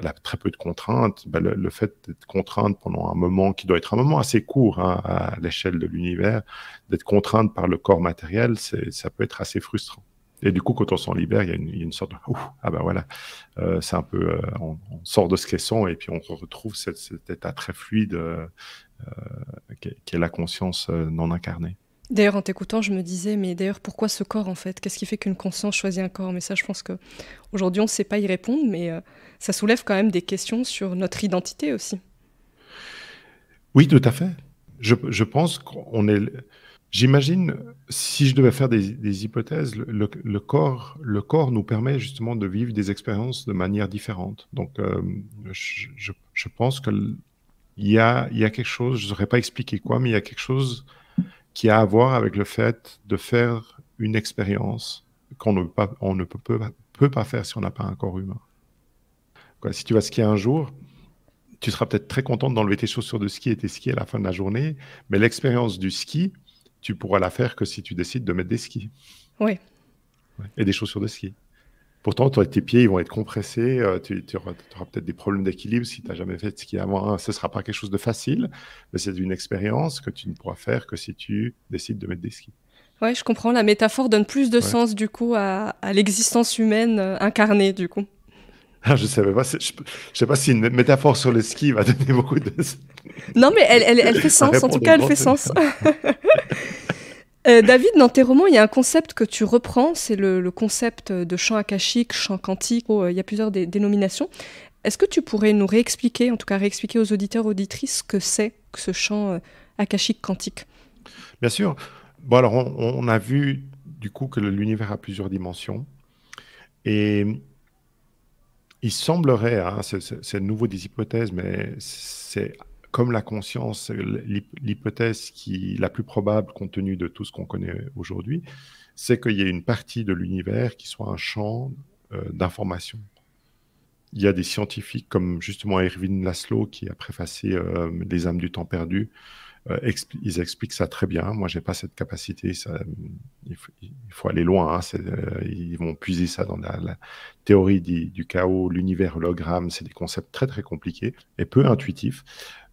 a très peu de contraintes. Ben, le fait d'être contrainte pendant un moment qui doit être un moment assez court à l'échelle de l'univers, d'être contrainte par le corps matériel, ça peut être assez frustrant. Et du coup, quand on s'en libère, il y a une sorte de ah ben voilà, c'est un peu, on sort de ce caisson et puis on retrouve cet état très fluide qui est la conscience non incarnée. D'ailleurs, en t'écoutant, je me disais, mais d'ailleurs, pourquoi ce corps, en fait? Qu'est-ce qui fait qu'une conscience choisit un corps? Mais ça, je pense qu'aujourd'hui, on ne sait pas y répondre, mais ça soulève quand même des questions sur notre identité aussi. Oui, tout à fait. Je pense qu'on est... J'imagine, si je devais faire des hypothèses, le corps nous permet justement de vivre des expériences de manière différente. Donc, je pense qu'il y a quelque chose, je ne saurais pas expliquer quoi, mais il y a quelque chose qui a à voir avec le fait de faire une expérience qu'on ne peut pas faire si on n'a pas un corps humain. Quoi, si tu vas skier un jour, tu seras peut-être très contente d'enlever tes chaussures de ski et tes skis à la fin de la journée, mais l'expérience du ski, tu pourras la faire que si tu décides de mettre des skis. Oui. Ouais, et des chaussures de ski. Pourtant, tes pieds ils vont être compressés, tu auras peut-être des problèmes d'équilibre si tu n'as jamais fait de ski avant. Ce ne sera pas quelque chose de facile, mais c'est une expérience que tu ne pourras faire que si tu décides de mettre des skis. Oui, je comprends. La métaphore donne plus de sens, du coup, à l'existence humaine incarnée, du coup. Ah, je ne savais pas. Je sais pas si une métaphore sur le ski va donner beaucoup de... Non, mais elle fait sens. En tout cas, elle fait sens. David, dans tes romans, il y a un concept que tu reprends, c'est le concept de chant akashique, chant quantique. Il y a plusieurs dénominations. Est-ce que tu pourrais nous réexpliquer, en tout cas réexpliquer aux auditeurs, auditrices, ce que c'est que ce chant akashique quantique? Bien sûr. Bon, alors, on a vu, du coup, que l'univers a plusieurs dimensions. Et il semblerait, c'est nouveau des hypothèses, mais c'est comme la conscience, l'hypothèse la plus probable compte tenu de tout ce qu'on connaît aujourd'hui, c'est qu'il y a une partie de l'univers qui soit un champ d'information. Il y a des scientifiques comme justement Erwin Laszlo qui a préfacé Les âmes du temps perdu, Ils expliquent ça très bien. Moi, j'ai pas cette capacité. Il faut aller loin. Hein. Ils vont puiser ça dans la théorie du chaos, l'univers hologramme. C'est des concepts très, très compliqués et peu intuitifs,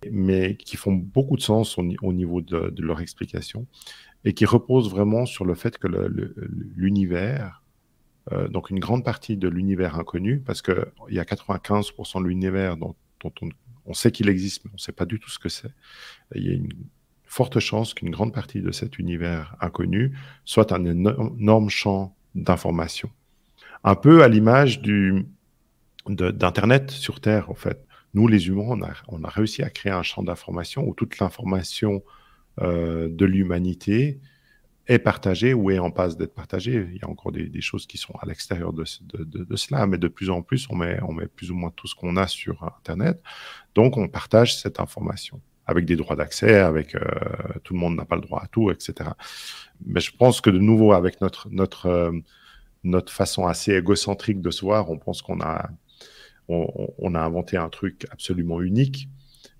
mais qui font beaucoup de sens au niveau de leur explication et qui reposent vraiment sur le fait que l'univers, donc une grande partie de l'univers inconnu, parce qu'il y a 95% de l'univers dont on sait qu'il existe, mais on ne sait pas du tout ce que c'est. Il y a une forte chance qu'une grande partie de cet univers inconnu soit un énorme champ d'information. Un peu à l'image d'Internet sur Terre, en fait. Nous, les humains, on a réussi à créer un champ d'information où toute l'information de l'humanité est partagée ou est en passe d'être partagée. Il y a encore des choses qui sont à l'extérieur de cela, mais de plus en plus, on met plus ou moins tout ce qu'on a sur Internet. Donc, on partage cette information avec des droits d'accès, avec tout le monde n'a pas le droit à tout, etc. Mais je pense que de nouveau, avec notre façon assez égocentrique de se voir, on pense qu'on a inventé un truc absolument unique.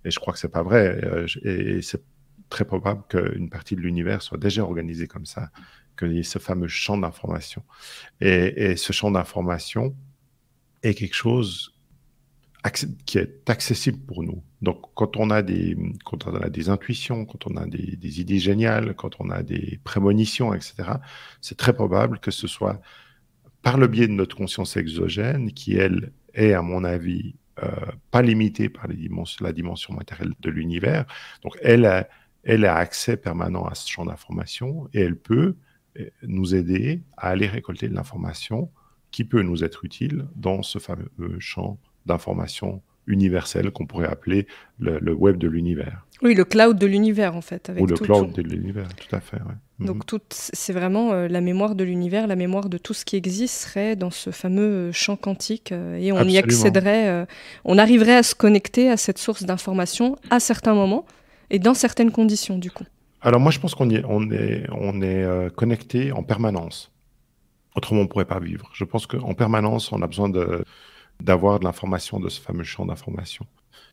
Et je crois que c'est pas vrai. Et c'est très probable qu'une partie de l'univers soit déjà organisée comme ça, qu'il y ait ce fameux champ d'information. Et ce champ d'information est quelque chose qui est accessible pour nous. Donc, quand on a des intuitions, quand on a des idées géniales, quand on a des prémonitions, etc., c'est très probable que ce soit par le biais de notre conscience exogène, qui, elle, est, à mon avis, pas limitée par la dimension matérielle de l'univers. Donc, elle a accès permanent à ce champ d'information et elle peut nous aider à aller récolter de l'information qui peut nous être utile dans ce fameux champ d'information universelle qu'on pourrait appeler le web de l'univers. Oui, le cloud de l'univers, en fait. Ou le cloud de l'univers, tout à fait. Ouais. Donc, c'est vraiment la mémoire de l'univers, la mémoire de tout ce qui existe serait dans ce fameux champ quantique et on y accéderait, on arriverait à se connecter à cette source d'information à certains moments et dans certaines conditions, du coup. Alors moi, je pense qu'on est connecté en permanence. Autrement, on ne pourrait pas vivre. Je pense qu'en permanence, on a besoin d'avoir de l'information de ce fameux champ d'information.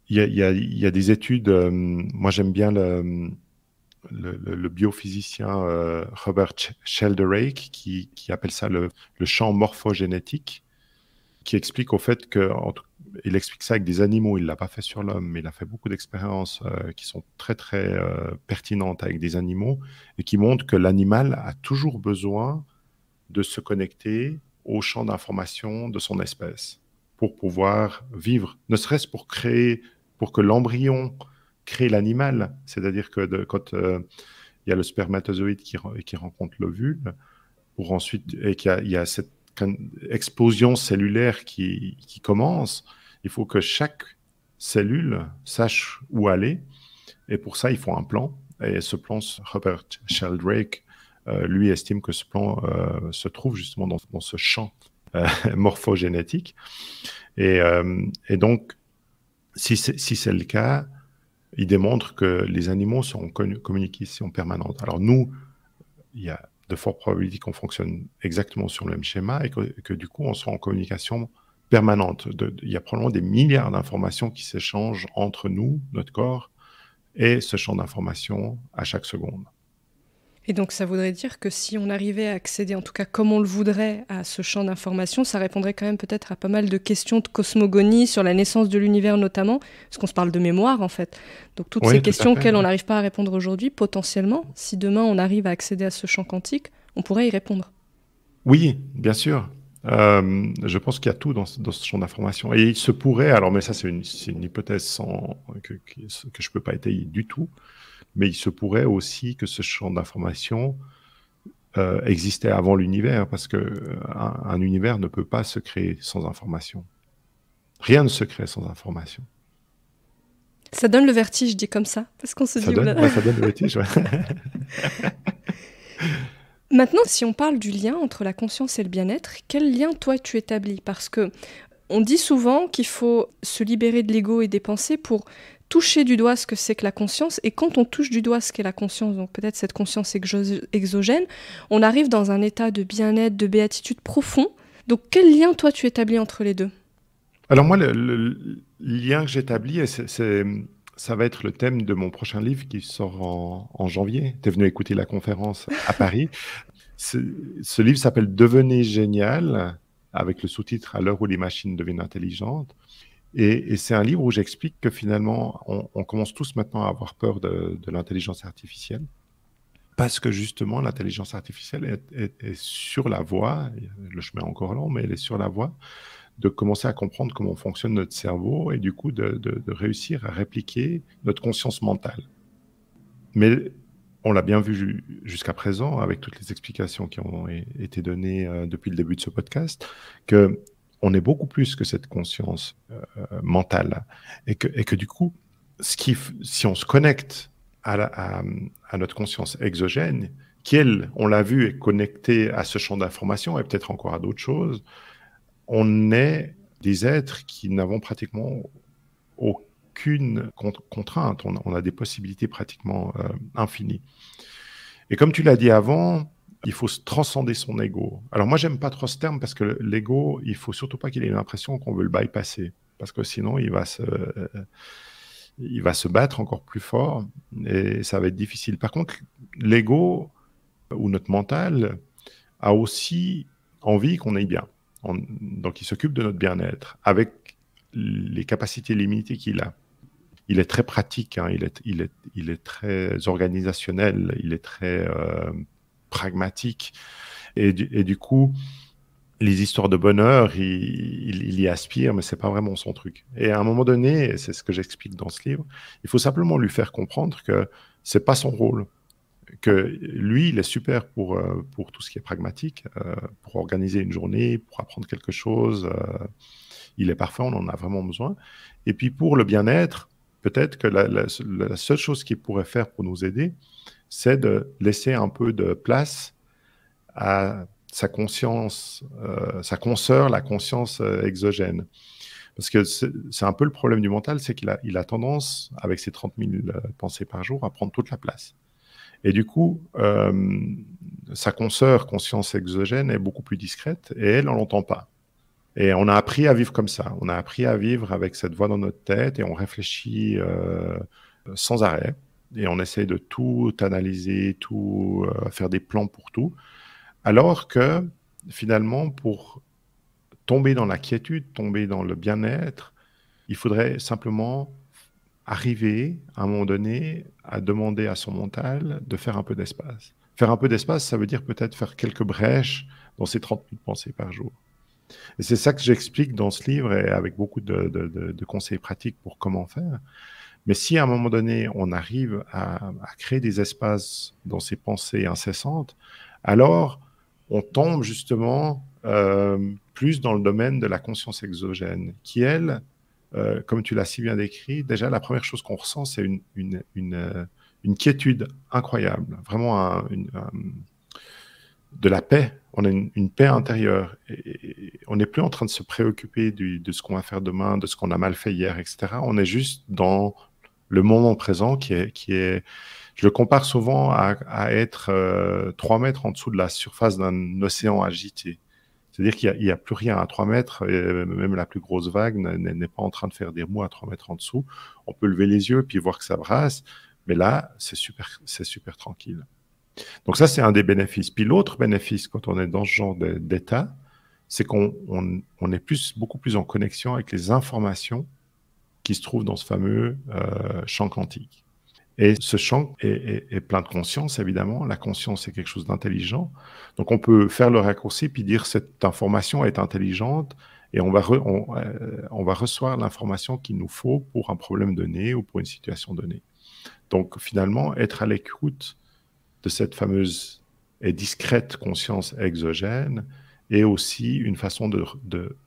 Il y a des études, moi j'aime bien le biophysicien Robert Sheldrake qui appelle ça le champ morphogénétique, qui explique au fait il explique ça avec des animaux, il ne l'a pas fait sur l'homme, mais il a fait beaucoup d'expériences qui sont très très pertinentes avec des animaux et qui montrent que l'animal a toujours besoin de se connecter au champ d'information de son espèce pour pouvoir vivre, ne serait-ce pour que l'embryon crée l'animal, c'est-à-dire que quand il y a le spermatozoïde qui rencontre l'ovule, pour ensuite, et qu'il y a cette explosion cellulaire qui commence, il faut que chaque cellule sache où aller, et pour ça, il faut un plan, et ce plan, Robert Sheldrake, lui estime que ce plan se trouve justement dans ce champ morphogénétique. Et donc, si c'est le cas, il démontre que les animaux sont en communication permanente. Alors nous, il y a de fortes probabilités qu'on fonctionne exactement sur le même schéma et que du coup, on soit en communication permanente. Il y a probablement des milliards d'informations qui s'échangent entre nous, notre corps, et ce champ d'informations à chaque seconde. Et donc ça voudrait dire que si on arrivait à accéder, en tout cas comme on le voudrait, à ce champ d'information, ça répondrait quand même peut-être à pas mal de questions de cosmogonie sur la naissance de l'univers notamment, parce qu'on se parle de mémoire en fait. Donc toutes ces questions auxquelles on n'arrive pas à répondre aujourd'hui, potentiellement, si demain on arrive à accéder à ce champ quantique, on pourrait y répondre. Oui, bien sûr. Je pense qu'il y a tout dans ce champ d'information. Et il se pourrait, alors mais ça c'est une hypothèse que je ne peux pas étayer du tout, mais il se pourrait aussi que ce champ d'information existait avant l'univers, parce qu'un univers ne peut pas se créer sans information. Rien ne se crée sans information. Ça donne le vertige, dit comme ça, parce qu'on se dit... ça donne le vertige, ouais. Maintenant, si on parle du lien entre la conscience et le bien-être, quel lien, toi, tu établis? Parce que on dit souvent qu'il faut se libérer de l'ego et des pensées pour toucher du doigt ce que c'est que la conscience, et quand on touche du doigt ce qu'est la conscience, donc peut-être cette conscience exogène, on arrive dans un état de bien-être, de béatitude profond. Donc quel lien, toi, tu établis entre les deux? Alors moi, le lien que j'établis, ça va être le thème de mon prochain livre qui sort en janvier. Tu es venu écouter la conférence à Paris. Ce livre s'appelle « Devenez génial » avec le sous-titre « À l'heure où les machines deviennent intelligentes ». Et c'est un livre où j'explique que finalement, on commence tous maintenant à avoir peur de l'intelligence artificielle parce que justement, l'intelligence artificielle est sur la voie, le chemin est encore long, mais elle est sur la voie de commencer à comprendre comment fonctionne notre cerveau et du coup de réussir à répliquer notre conscience mentale. Mais on l'a bien vu jusqu'à présent avec toutes les explications qui ont été données depuis le début de ce podcast, qu'on est beaucoup plus que cette conscience mentale et que du coup, si on se connecte à notre conscience exogène, qui elle, on l'a vu, est connectée à ce champ d'information et peut-être encore à d'autres choses, on est des êtres qui n'avons pratiquement aucune contrainte. On a des possibilités pratiquement infinies. Et comme tu l'as dit avant, il faut se transcender son ego. Alors moi, j'aime pas trop ce terme parce que l'ego, il faut surtout pas qu'il ait l'impression qu'on veut le bypasser. Parce que sinon, il va se battre encore plus fort et ça va être difficile. Par contre, l'ego ou notre mental a aussi envie qu'on aille bien. Donc, il s'occupe de notre bien-être avec les capacités limitées qu'il a. Il est très pratique, hein, il est très organisationnel, il est très pragmatique. Et du coup, les histoires de bonheur, il y aspire, mais ce n'est pas vraiment son truc. Et à un moment donné, et c'est ce que j'explique dans ce livre, il faut simplement lui faire comprendre que ce n'est pas son rôle. Que lui, il est super pour tout ce qui est pragmatique, pour organiser une journée, pour apprendre quelque chose. Il est parfait, on en a vraiment besoin. Et puis pour le bien-être, peut-être que la seule chose qu'il pourrait faire pour nous aider, c'est de laisser un peu de place à sa conscience, sa consoeur, la conscience exogène. Parce que c'est un peu le problème du mental, c'est qu'il a tendance, avec ses 30 000 pensées par jour, à prendre toute la place. Et du coup, sa consoeur, conscience exogène, est beaucoup plus discrète et elle, on l'entend pas. Et on a appris à vivre comme ça. On a appris à vivre avec cette voix dans notre tête et on réfléchit sans arrêt. Et on essaie de tout analyser, tout faire des plans pour tout. Alors que finalement, pour tomber dans la quiétude, tomber dans le bien-être, il faudrait simplement arriver, à un moment donné, à demander à son mental de faire un peu d'espace. Faire un peu d'espace, ça veut dire peut-être faire quelques brèches dans ses 30 000 pensées par jour. Et c'est ça que j'explique dans ce livre et avec beaucoup de conseils pratiques pour comment faire. Mais si à un moment donné, on arrive à créer des espaces dans ses pensées incessantes, alors on tombe justement plus dans le domaine de la conscience exogène, qui, elle, comme tu l'as si bien décrit, déjà la première chose qu'on ressent, c'est une quiétude incroyable, vraiment de la paix. On a une paix intérieure. Et on n'est plus en train de se préoccuper de ce qu'on va faire demain, de ce qu'on a mal fait hier, etc. On est juste dans le moment présent qui est je le compare souvent à être 3 mètres en dessous de la surface d'un océan agité. C'est-à-dire qu'il n'y a plus rien à 3 mètres, et même la plus grosse vague n'est pas en train de faire des remous à 3 mètres en dessous. On peut lever les yeux et puis voir que ça brasse, mais là, c'est super tranquille. Donc ça, c'est un des bénéfices. Puis l'autre bénéfice, quand on est dans ce genre d'état, c'est qu'on est beaucoup plus en connexion avec les informations qui se trouvent dans ce fameux champ quantique. Et ce champ est plein de conscience, évidemment. La conscience est quelque chose d'intelligent. Donc, on peut faire le raccourci puis dire cette information est intelligente et on va recevoir l'information qu'il nous faut pour un problème donné ou pour une situation donnée. Donc, finalement, être à l'écoute de cette fameuse et discrète conscience exogène est aussi une façon de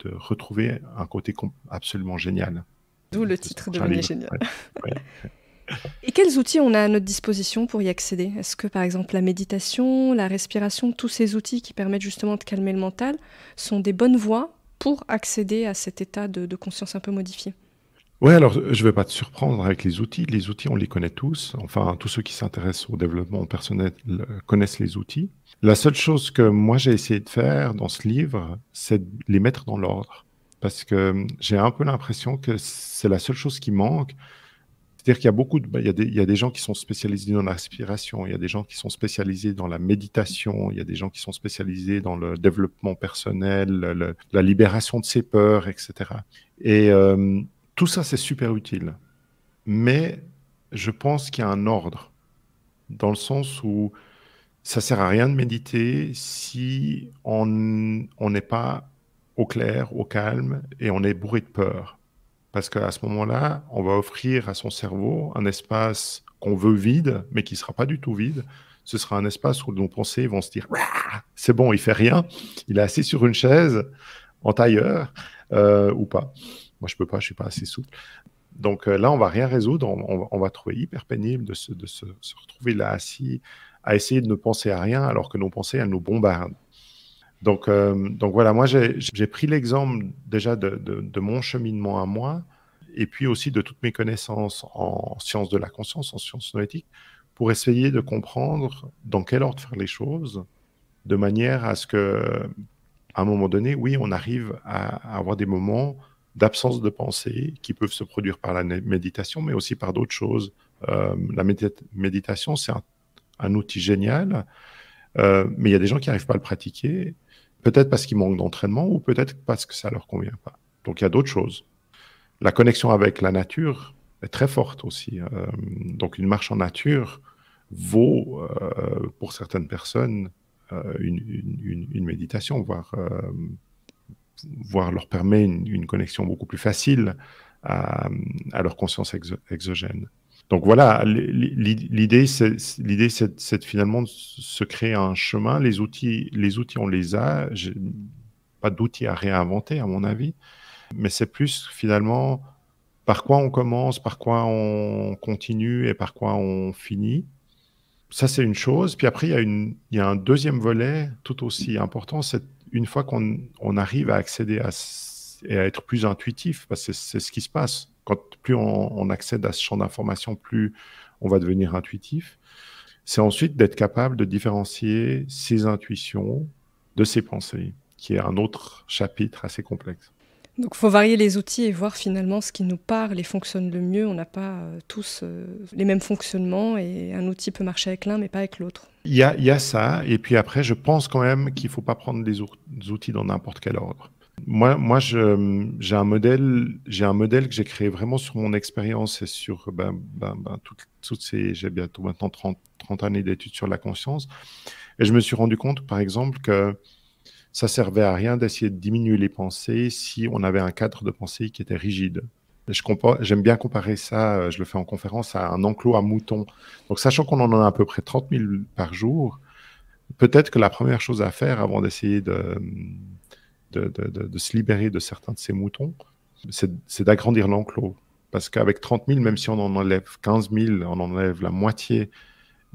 retrouver un côté absolument génial. D'où le titre Devenez génial. Ouais. Et quels outils on a à notre disposition pour y accéder? Est-ce que, par exemple, la méditation, la respiration, tous ces outils qui permettent justement de calmer le mental sont des bonnes voies pour accéder à cet état de conscience un peu modifié? Oui, alors je ne vais pas te surprendre avec les outils. Les outils, on les connaît tous. Enfin, tous ceux qui s'intéressent au développement personnel connaissent les outils. La seule chose que moi, j'ai essayé de faire dans ce livre, c'est de les mettre dans l'ordre. Parce que j'ai un peu l'impression que c'est la seule chose qui manque. C'est-à-dire qu'il y a il y a des gens qui sont spécialisés dans la respiration, il y a des gens qui sont spécialisés dans la méditation, il y a des gens qui sont spécialisés dans le développement personnel, la libération de ses peurs, etc. Et tout ça, c'est super utile. Mais je pense qu'il y a un ordre, dans le sens où ça sert à rien de méditer si on n'est pas au clair, au calme, et on est bourré de peur. Parce qu'à ce moment-là, on va offrir à son cerveau un espace qu'on veut vide, mais qui ne sera pas du tout vide. Ce sera un espace où nos pensées vont se dire « c'est bon, il fait rien, il est assis sur une chaise, en tailleur, ou pas. » Moi, je peux pas, je suis pas assez souple. Donc là, on va rien résoudre, on va trouver hyper pénible de se retrouver là assis, à essayer de ne penser à rien, alors que nos pensées, elles nous bombardent. Donc voilà, moi, j'ai pris l'exemple déjà de mon cheminement à moi, et puis aussi de toutes mes connaissances en sciences de la conscience, en sciences noétiques, pour essayer de comprendre dans quel ordre faire les choses, de manière à ce que, à un moment donné, oui, on arrive à avoir des moments d'absence de pensée qui peuvent se produire par la méditation, mais aussi par d'autres choses. La méditation, c'est un outil génial, mais il y a des gens qui n'arrivent pas à le pratiquer, peut-être parce qu'ils manquent d'entraînement ou peut-être parce que ça ne leur convient pas. Donc, il y a d'autres choses. La connexion avec la nature est très forte aussi. Donc, une marche en nature vaut, pour certaines personnes, une méditation, voire leur permet une connexion beaucoup plus facile à leur conscience exogène. Donc voilà, l'idée, c'est finalement de se créer un chemin. Les outils, on les a. Pas d'outils à réinventer, à mon avis. Mais c'est plus finalement par quoi on commence, par quoi on continue et par quoi on finit. Ça, c'est une chose. Puis après, il y a un deuxième volet tout aussi important. C'est une fois qu'on arrive à accéder et à être plus intuitif, parce que c'est ce qui se passe. Plus on accède à ce champ d'information, plus on va devenir intuitif. C'est ensuite d'être capable de différencier ses intuitions de ses pensées, qui est un autre chapitre assez complexe. Donc il faut varier les outils et voir finalement ce qui nous parle et fonctionne le mieux. On n'a pas tous les mêmes fonctionnements et un outil peut marcher avec l'un mais pas avec l'autre. Il y a ça, et puis après, je pense quand même qu'il ne faut pas prendre les outils dans n'importe quel ordre. Moi j'ai un modèle que j'ai créé vraiment sur mon expérience et sur toutes ces... J'ai bientôt maintenant 30 années d'études sur la conscience. Et je me suis rendu compte, par exemple, que ça servait à rien d'essayer de diminuer les pensées si on avait un cadre de pensée qui était rigide. J'aime bien comparer ça, je le fais en conférence, à un enclos à moutons. Donc, sachant qu'on en a à peu près 30 000 par jour, peut-être que la première chose à faire avant d'essayer de se libérer de certains de ces moutons, c'est d'agrandir l'enclos. Parce qu'avec 30 000, même si on en enlève 15 000, on en enlève la moitié,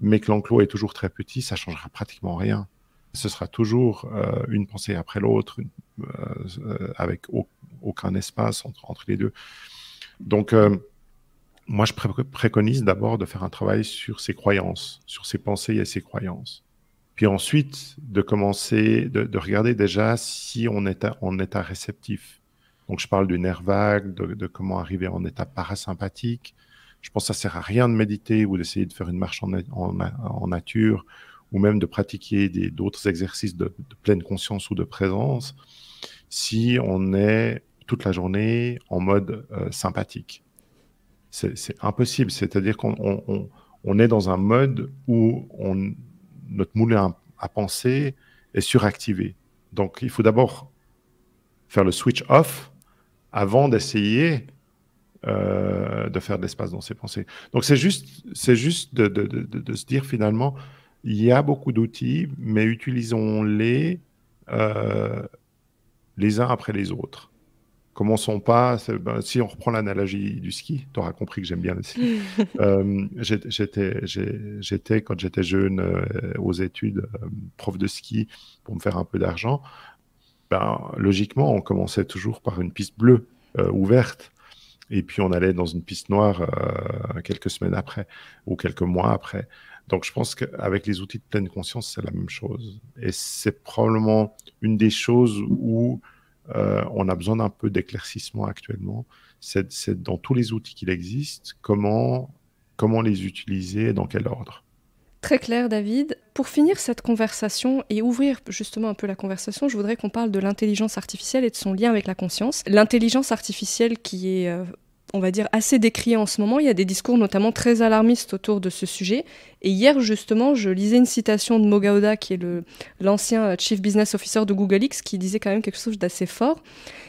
mais que l'enclos est toujours très petit, ça ne changera pratiquement rien. Ce sera toujours une pensée après l'autre, avec aucun espace entre les deux. Donc, moi, je préconise d'abord de faire un travail sur ses croyances, sur ses pensées et ses croyances. Puis ensuite, de commencer, de regarder déjà si on est en état réceptif. Donc, je parle du nerf vague, de comment arriver en état parasympathique. Je pense que ça ne sert à rien de méditer ou d'essayer de faire une marche en nature, ou même de pratiquer d'autres exercices de pleine conscience ou de présence, si on est toute la journée en mode sympathique. C'est impossible, c'est-à-dire qu'on est dans un mode où notre moulin à penser est suractivé. Donc, il faut d'abord faire le switch off avant d'essayer de faire de l'espace dans ses pensées. Donc, c'est juste de se dire finalement, il y a beaucoup d'outils, mais utilisons-les les uns après les autres. Commençons pas... si on reprend l'analogie du ski, tu auras compris que j'aime bien le ski. J'étais, quand j'étais jeune, aux études, prof de ski pour me faire un peu d'argent. Logiquement, on commençait toujours par une piste bleue ouverte. Et puis, on allait dans une piste noire quelques semaines après ou quelques mois après. Donc, je pense qu'avec les outils de pleine conscience, c'est la même chose. Et c'est probablement une des choses où on a besoin d'un peu d'éclaircissement actuellement. C'est dans tous les outils qu'il existe, comment les utiliser et dans quel ordre. Très clair, David. Pour finir cette conversation et ouvrir justement un peu la conversation, je voudrais qu'on parle de l'intelligence artificielle et de son lien avec la conscience. L'intelligence artificielle qui est, on va dire, assez décriée en ce moment. Il y a des discours notamment très alarmistes autour de ce sujet. Et hier, justement, je lisais une citation de Mo Gauda, qui est l'ancien Chief Business Officer de Google X, qui disait quand même quelque chose d'assez fort.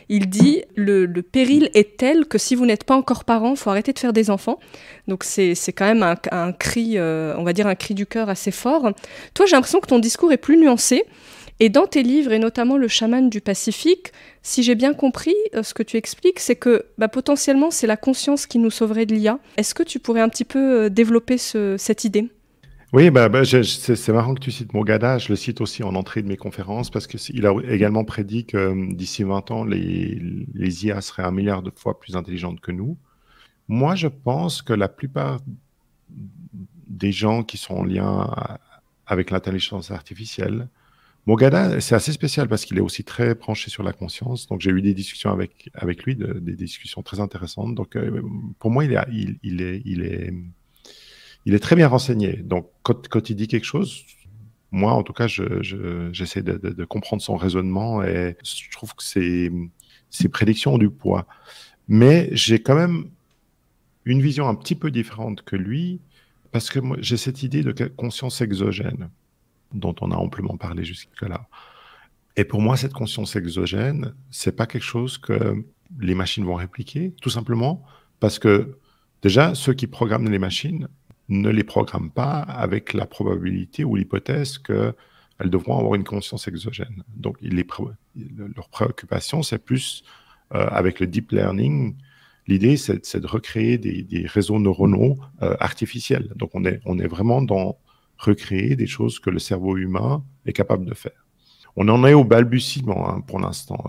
Il dit le péril est tel que si vous n'êtes pas encore parent, il faut arrêter de faire des enfants. Donc c'est quand même un cri, on va dire un cri du cœur assez fort. Toi, j'ai l'impression que ton discours est plus nuancé. Et dans tes livres, et notamment Le chaman du Pacifique, si j'ai bien compris, ce que tu expliques, c'est que potentiellement, c'est la conscience qui nous sauverait de l'IA. Est-ce que tu pourrais un petit peu développer cette idée ? Oui, c'est marrant que tu cites Mo Gauda. Je le cite aussi en entrée de mes conférences parce qu'il a également prédit que d'ici 20 ans, les IA seraient 1 milliard de fois plus intelligentes que nous. Moi, je pense que la plupart des gens qui sont en lien avec l'intelligence artificielle, Mo Gauda, c'est assez spécial parce qu'il est aussi très branché sur la conscience. Donc, j'ai eu des discussions avec lui, des discussions très intéressantes. Donc, pour moi, il est très bien renseigné. Donc, quand il dit quelque chose, moi, en tout cas, j'essaie de comprendre son raisonnement et je trouve que ses prédictions ont du poids. Mais j'ai quand même une vision un petit peu différente que lui parce que moi, j'ai cette idée de conscience exogène dont on a amplement parlé jusque-là. Et pour moi, cette conscience exogène, c'est pas quelque chose que les machines vont répliquer, tout simplement parce que déjà, ceux qui programment les machines ne les programment pas avec la probabilité ou l'hypothèse qu'elles devront avoir une conscience exogène. Donc, leur préoccupation, c'est plus avec le deep learning. L'idée, c'est de recréer des réseaux neuronaux artificiels. Donc, on est vraiment dans recréer des choses que le cerveau humain est capable de faire. On en est au balbutiement pour l'instant.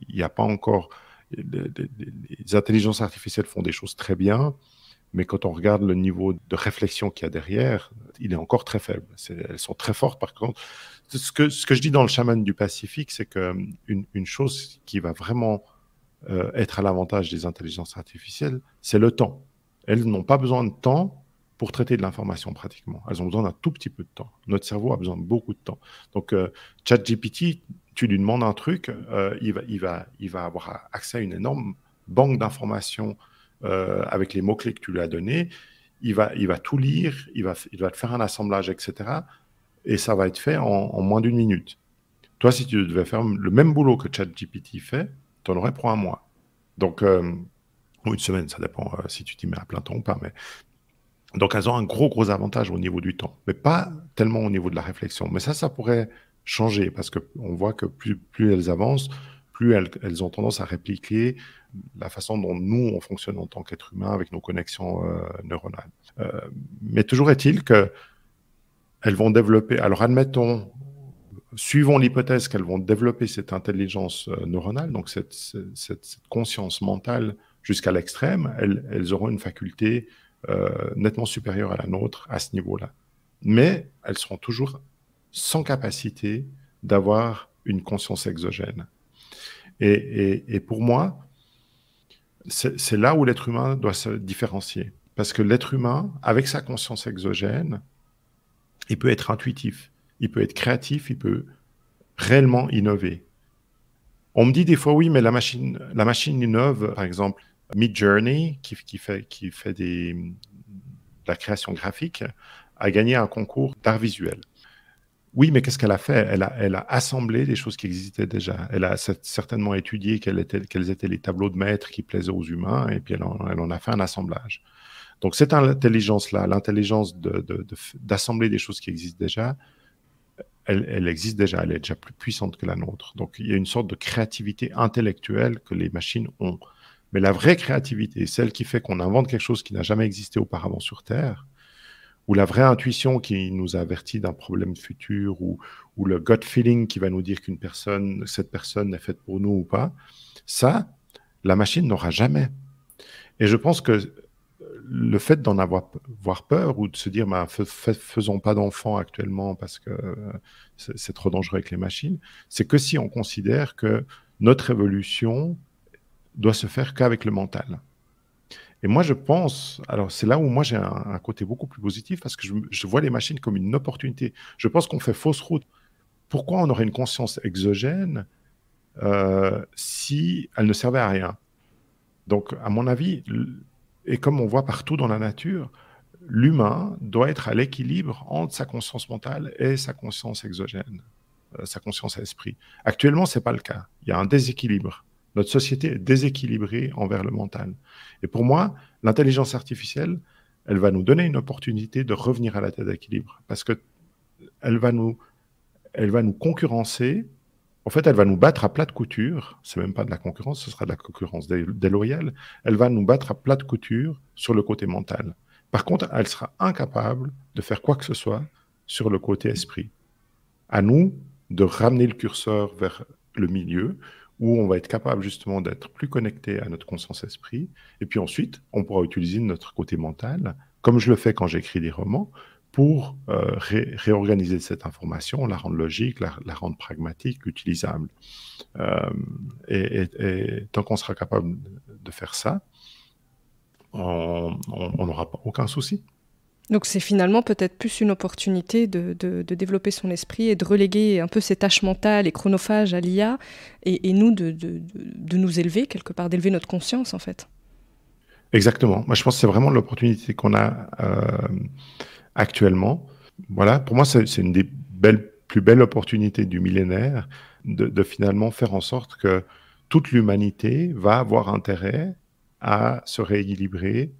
Il n'y a pas encore... Les intelligences artificielles font des choses très bien, mais quand on regarde le niveau de réflexion qu'il y a derrière, il est encore très faible. Elles sont très fortes, par contre. Ce que je dis dans le chaman du Pacifique, c'est qu'une chose qui va vraiment être à l'avantage des intelligences artificielles, c'est le temps. Elles n'ont pas besoin de temps pour traiter de l'information pratiquement. Elles ont besoin d'un tout petit peu de temps. Notre cerveau a besoin de beaucoup de temps. Donc, ChatGPT, tu lui demandes un truc, il va avoir accès à une énorme banque d'informations avec les mots-clés que tu lui as donnés. Il va tout lire, il va te faire un assemblage, etc. Et ça va être fait en moins d'1 minute. Toi, si tu devais faire le même boulot que ChatGPT fait, tu en aurais pour 1 mois. Donc, ou 1 semaine, ça dépend si tu t'y mets à plein temps ou pas. Mais... Donc, elles ont un gros avantage au niveau du temps, mais pas tellement au niveau de la réflexion. Mais ça pourrait changer parce qu'on voit que plus elles avancent, plus elles ont tendance à répliquer la façon dont nous, on fonctionne en tant qu'être humain avec nos connexions neuronales. Mais toujours est-il qu'elles vont développer... Alors, admettons, suivons l'hypothèse qu'elles vont développer cette intelligence neuronale, donc cette conscience mentale jusqu'à l'extrême, elles auront une faculté nettement supérieure à la nôtre à ce niveau-là. Mais elles seront toujours sans capacité d'avoir une conscience exogène. Et pour moi, c'est là où l'être humain doit se différencier. Parce que l'être humain, avec sa conscience exogène, il peut être intuitif, il peut être créatif, il peut réellement innover. On me dit des fois, oui, mais la machine innove, par exemple, Midjourney, qui fait de la création graphique, a gagné un concours d'art visuel. Oui, mais qu'est-ce qu'elle a fait ? Elle a assemblé des choses qui existaient déjà. Elle a certainement étudié quels étaient les tableaux de maître qui plaisaient aux humains, et puis elle en a fait un assemblage. Donc cette intelligence-là, l'intelligence d'assembler des choses qui existent déjà, elle existe déjà, elle est déjà plus puissante que la nôtre. Donc il y a une sorte de créativité intellectuelle que les machines ont. Mais la vraie créativité, celle qui fait qu'on invente quelque chose qui n'a jamais existé auparavant sur Terre, ou la vraie intuition qui nous avertit d'un problème futur, ou le gut feeling qui va nous dire cette personne est faite pour nous ou pas, ça, la machine n'aura jamais. Et je pense que le fait d'en avoir peur ou de se dire faisons pas d'enfants actuellement parce que c'est trop dangereux avec les machines, c'est que si on considère que notre évolution doit se faire qu'avec le mental. Et moi, je pense, alors c'est là où moi j'ai un côté beaucoup plus positif parce que je vois les machines comme une opportunité. Je pense qu'on fait fausse route. Pourquoi on aurait une conscience exogène si elle ne servait à rien? Donc, à mon avis, et comme on voit partout dans la nature, l'humain doit être à l'équilibre entre sa conscience mentale et sa conscience exogène, sa conscience à esprit. Actuellement, ce n'est pas le cas. Il y a un déséquilibre. Notre société est déséquilibrée envers le mental. Et pour moi, l'intelligence artificielle, elle va nous donner une opportunité de revenir à la tête d'équilibre parce qu'elle va nous concurrencer. En fait, elle va nous battre à plat de couture. Ce n'est même pas de la concurrence, ce sera de la concurrence déloyale. Elle va nous battre à plat de couture sur le côté mental. Par contre, elle sera incapable de faire quoi que ce soit sur le côté esprit. À nous de ramener le curseur vers le milieu, où on va être capable justement d'être plus connecté à notre conscience esprit. Et puis ensuite, on pourra utiliser notre côté mental, comme je le fais quand j'écris des romans, pour réorganiser cette information, la rendre logique, la rendre pragmatique, utilisable. Et tant qu'on sera capable de faire ça, on n'aura aucun souci. Donc c'est finalement peut-être plus une opportunité de développer son esprit et de reléguer un peu ces tâches mentales et chronophages à l'IA et nous de nous élever quelque part, d'élever notre conscience en fait. Exactement. Moi je pense que c'est vraiment l'opportunité qu'on a actuellement. Voilà, pour moi c'est une des plus belles opportunités du millénaire de finalement faire en sorte que toute l'humanité va avoir intérêt à se rééquilibrer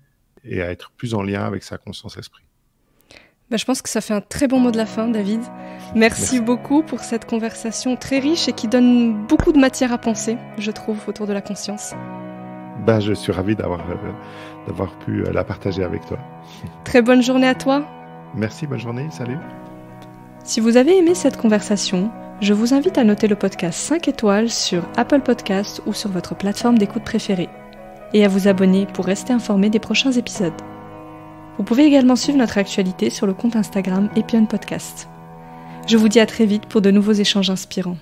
et à être plus en lien avec sa conscience esprit. Je pense que ça fait un très bon mot de la fin, David. Merci beaucoup pour cette conversation très riche et qui donne beaucoup de matière à penser, je trouve, autour de la conscience. Je suis ravi d'avoir pu la partager avec toi. Très bonne journée à toi. Merci, bonne journée, salut. Si vous avez aimé cette conversation, je vous invite à noter le podcast 5 étoiles sur Apple Podcasts ou sur votre plateforme d'écoute préférée. Et à vous abonner pour rester informé des prochains épisodes. Vous pouvez également suivre notre actualité sur le compte Instagram Epion Podcast. Je vous dis à très vite pour de nouveaux échanges inspirants.